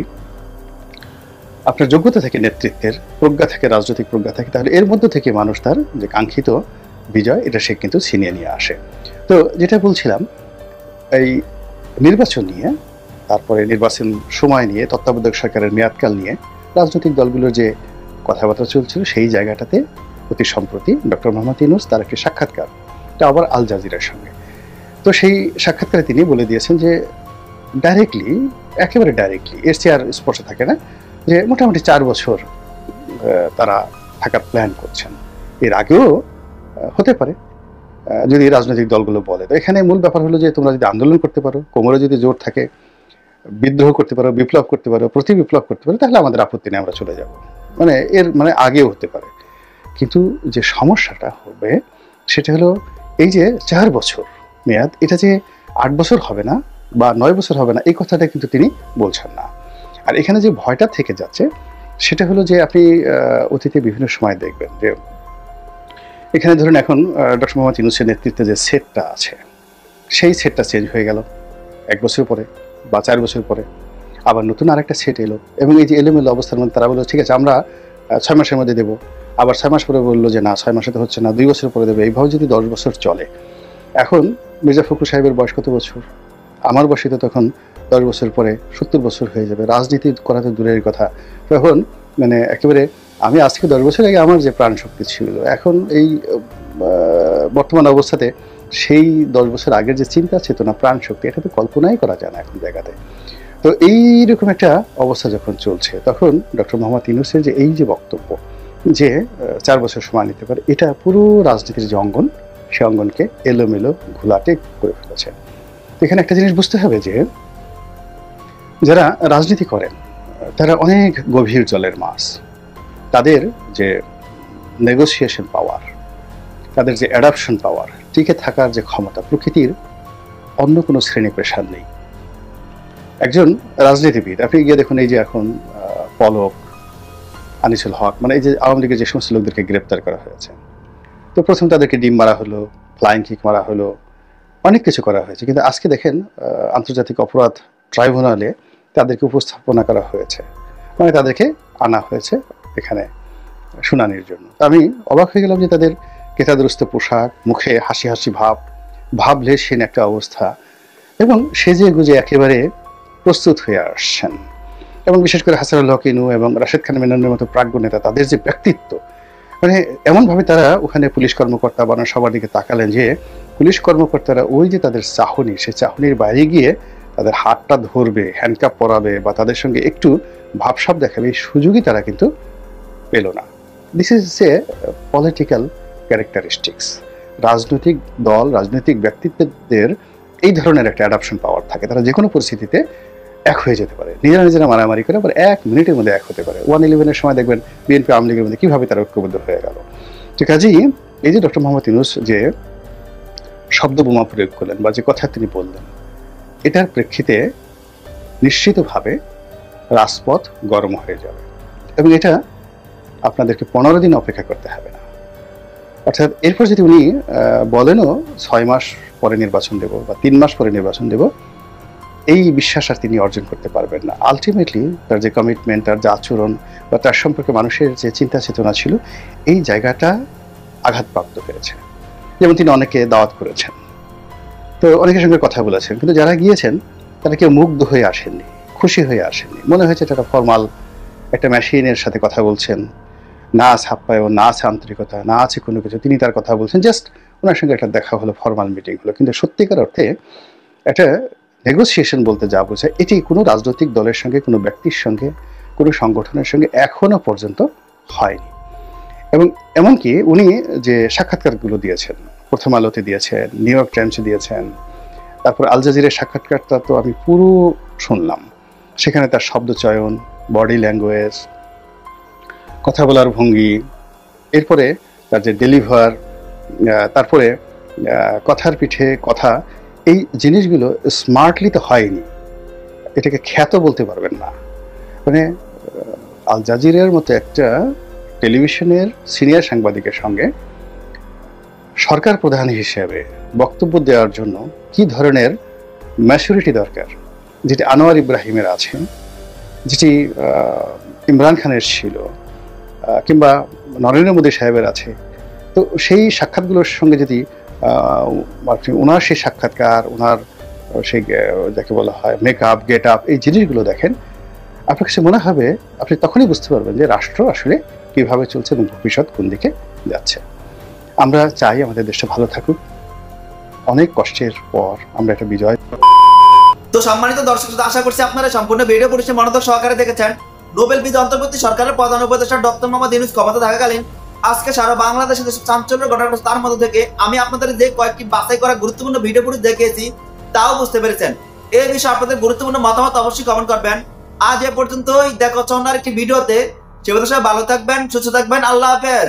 আপনার যোগ্যতা থেকে, নেতৃত্বের প্রজ্ঞা থেকে, রাজনৈতিক প্রজ্ঞা থেকে, তাহলে এর মধ্য থেকে মানুষ তার যে কাঙ্ক্ষিত বিজয় এটা সে কিন্তু ছিনিয়ে নিয়ে আসে। তো যেটা বলছিলাম, এই নির্বাচন নিয়ে, তারপরে নির্বাচন সময় নিয়ে, তত্ত্বাবধায়ক সরকারের মেয়াদকাল নিয়ে রাজনৈতিক দলগুলোর যে কথাবার্তা চলছিল, সেই জায়গাটাতে অতি সম্প্রতি ডক্টর মোহাম্মদ ইউনূস তার একটি সাক্ষাৎকার, এটা আবার আল জাজিরার সঙ্গে। তো সেই সাক্ষাৎকারে তিনি বলে দিয়েছেন যে ডাইরেক্টলি, একেবারে ডাইরেক্টলি, এর চেয়ে আর স্পষ্ট থাকে না, যে মোটামুটি 4 বছর তারা থাকার প্ল্যান করছেন। এর আগেও হতে পারে যদি রাজনৈতিক দলগুলো বলে। তো এখানে মূল ব্যাপার হলো যে তোমরা যদি আন্দোলন করতে পারো, কোমরে যদি জোর থাকে, বিদ্রোহ করতে পারো, বিপ্লব করতে পারো, প্রতি বিপ্লব করতে পারো, তাহলে আমাদের আপত্তি নেই, আমরা চলে যাব। মানে এর মানে আগেও হতে পারে। কিন্তু যে সমস্যাটা হবে সেটা হলো এই যে 4 বছর মেয়াদ, এটা যে 8 বছর হবে না বা 9 বছর হবে না, এই কথাটা কিন্তু তিনি বলছেন না। আর এখানে যে ভয়টা থেকে যাচ্ছে সেটা হলো যে আপনি অতীতে বিভিন্ন সময় দেখবেন যে এখানে ধরুন এখন ডক্টর মোহাম্মদ ইউনূসের নেতৃত্বে যে সেটটা আছে, সেই সেটটা চেঞ্জ হয়ে গেল 1 বছর পরে বা 4 বছর পরে, আবার নতুন আরেকটা সেট এলো। এবং এই যে এলোমেলো অবস্থার মধ্যে তারা বললো ঠিক আছে আমরা 6 মাসের মধ্যে দেবো, আবার 6 মাস পরে বললো যে না 6 মাসে তো হচ্ছে না, 2 বছর পরে দেবে। এইভাবে যদি 10 বছর চলে, এখন মির্জা ফখরুল সাহেবের বয়স কত বছর? আমার বয়সে তো তখন 10 বছর পরে 70 বছর হয়ে যাবে। রাজনীতি করা তো দূরের কথা, তখন মানে একেবারে আমি আজ থেকে 10 বছর আগে আমার যে প্রাণ শক্তি ছিল, এখন এই বর্তমান অবস্থাতে সেই 10 বছর আগের যে চিন্তা চেতনা, প্রাণ শক্তি, এটা তো কল্পনাই করা যায় না এখন জায়গাতে। তো এইরকম একটা অবস্থা যখন চলছে, তখন ডক্টর মোহাম্মদ ইউনূসের যে এই যে বক্তব্য যে 4 বছর সময় নিতে পারে, এটা পুরো রাজনীতির যে অঙ্গন, সে অঙ্গনকে এলোমেলো ঘোলাটে করে ফেলেছে। এখানে একটা জিনিস বুঝতে হবে যে যারা রাজনীতি করেন তারা অনেক গভীর জলের মাছ। তাদের যে নেগোসিয়েশন পাওয়ার, তাদের যে অ্যাডাপশন পাওয়ার, টিকে থাকার যে ক্ষমতা, প্রকৃতির অন্য কোনো শ্রেণী পেশার নেই। একজন রাজনীতিবিদ, আপনি গিয়ে দেখুন এই যে এখন পলক, আনিসুল হক, মানে এই যে আওয়ামী লীগের যে সমস্ত লোকদেরকে গ্রেপ্তার করা হয়েছে, তো প্রথম তাদেরকে ডিম মারা হলো, ফ্লাইং কিক মারা হলো, অনেক কিছু করা হয়েছে। কিন্তু আজকে দেখেন আন্তর্জাতিক অপরাধ ট্রাইব্যুনালে তাদেরকে উপস্থাপনা করা হয়েছে, মানে তাদেরকে আনা হয়েছে এখানে শুনানির জন্য। আমি অবাক হয়ে গেলাম যে তাদের কেতাদুরস্ত পোশাক, মুখে হাসি হাসি ভাব, ভাবলেশহীন একটা অবস্থা, এবং সেজে গুজে একেবারে প্রস্তুত হয়ে আসছেন। এবং বিশেষ করে হাসানুল হক ইনু এবং রাশেদ খান মেননের মতো প্রাজ্ঞ নেতা, তাদের যে ব্যক্তিত্ব, মানে এমনভাবে তারা ওখানে পুলিশ কর্মকর্তা বানান সবার দিকে তাকালেন যে পুলিশ কর্মকর্তারা ওই যে তাদের চাহনি, সেই চাহনির বাইরে গিয়ে তাদের হাতটা ধরবে, হ্যান্ডকাপ পরাবে বা তাদের সঙ্গে একটু ভাবসাব দেখাবে, এই সুযোগই তারা কিন্তু পেল না। This is a political characteristics. রাজনৈতিক দল, রাজনৈতিক ব্যক্তিত্বদের এই ধরনের একটা অ্যাডাপশন পাওয়ার থাকে, তারা যে কোনো পরিস্থিতিতে এক হয়ে যেতে পারে, নিজেরা মারামারি করে আবার 1 মিনিটের মধ্যে এক হতে পারে। 1-11-এর সময় দেখবেন বিএনপি আওয়ামী লীগের মধ্যে কীভাবে তারা ঐক্যবদ্ধ হয়ে গেল। তো কাজেই এই যে ডক্টর মোহাম্মদ ইউনূস যে শব্দ বোমা প্রয়োগ করলেন বা যে কথা তিনি বললেন, এটার প্রেক্ষিতে নিশ্চিতভাবে রাজপথ গরম হয়ে যাবে। এবং এটা আপনাদেরকে 15 দিন অপেক্ষা করতে হবে না, অর্থাৎ এরপর যদি উনি বলেনও 6 মাস পরে নির্বাচন দেব বা 3 মাস পরে নির্বাচন দেব, এই বিশ্বাস আর তিনি অর্জন করতে পারবেন না। আলটিমেটলি তার যে কমিটমেন্ট, তার যে আচরণ বা তার সম্পর্কে মানুষের যে চিন্তা চেতনা ছিল, এই জায়গাটা আঘাতপ্রাপ্ত হয়েছে। যেমন তিনি অনেকে দাওয়াত করেছেন, তো অনেকের সঙ্গে কথা বলেছেন, কিন্তু যারা গিয়েছেন তারা কেউ মুগ্ধ হয়ে আসেননি, খুশি হয়ে আসেননি। মনে হয়েছে এটা একটা ফর্মাল একটা মেশিনের সাথে কথা বলছেন, না আছে আপ্যায়ন, না আছে আন্তরিকতা, না আছে কোনো কিছু। তিনি তার কথা বলছেন, জাস্ট ওনার সঙ্গে একটা দেখা হলো, ফর্মাল মিটিং হলো। কিন্তু সত্যিকার অর্থে একটা নেগোসিয়েশন বলতে যা বোঝায়, এটি কোনো রাজনৈতিক দলের সঙ্গে, কোনো ব্যক্তির সঙ্গে, কোনো সংগঠনের সঙ্গে এখনো পর্যন্ত হয়নি। এবং এমনকি উনি যে সাক্ষাৎকারগুলো দিয়েছেন, প্রথম আলোতে দিয়েছেন, নিউ ইয়র্ক টাইমসে দিয়েছেন, তারপর আল জাজিরার সাক্ষাৎকারটা তো আমি পুরো শুনলাম। সেখানে তার শব্দ চয়ন, বডি ল্যাঙ্গুয়েজ, কথা বলার ভঙ্গি, এরপরে তার যে ডেলিভার, তারপরে কথার পিঠে কথা, এই জিনিসগুলো স্মার্টলি তো হয়নি, এটাকে খ্যাত বলতে পারবেন না। মানে আল জাজিরার মতো একটা টেলিভিশনের সিনিয়র সাংবাদিকের সঙ্গে সরকার প্রধান হিসেবে বক্তব্য দেওয়ার জন্য কি ধরনের ম্যাচুরিটি দরকার, যেটি আনোয়ার ইব্রাহিমের আছে, যেটি ইমরান খানের ছিল, কিংবা নরেন্দ্র মোদী সাহেবের আছে। তো সেই সাক্ষাৎগুলোর সঙ্গে যদি ওনার সেই সাক্ষাৎকার, ওনার সেই যাকে বলা হয় মেকআপ, গেট আপ, এই জিনিসগুলো দেখেন, আপনার কাছে মনে হবে, আপনি তখনই বুঝতে পারবেন যে রাষ্ট্র আসলে কিভাবে চলছে এবং ভবিষ্যৎ কোন দিকে যাচ্ছে। আমরা চাই আমাদের দেশটা ভালো থাকুক। অনেক কষ্টের পর আমরা একটা বিজয়। তো সম্মানিত দর্শক, আশা করছি আপনারা সম্পূর্ণ ভিডিও পরিচয় মনোযোগ সহকারে দেখেছেন। নোবেল বিজয়ী অন্তর্বর্তী সরকারের প্রধান উপদেষ্টা ডক্টর মোহাম্মদ ইউনূস ক্ষমতা থাকাকালীন আজকে সারা বাংলাদেশে যেসব চাঞ্চল্য ঘটনা ঘটছে, তার মধ্যে থেকে আমি আপনাদের যে কয়েকটি বাছাই করা গুরুত্বপূর্ণ ভিডিও ফুটেজ দেখিয়েছি, তাও বুঝতে পেরেছেন। এই বিষয়ে আপনাদের গুরুত্বপূর্ণ মতামত অবশ্যই কমেন্ট করবেন। আজ এ পর্যন্তই, দেখা হচ্ছে অন্য আরেকটি ভিডিওতে। সে পর্যন্ত সবাই ভালো থাকবেন, সুস্থ থাকবেন। আল্লাহ হাফেজ।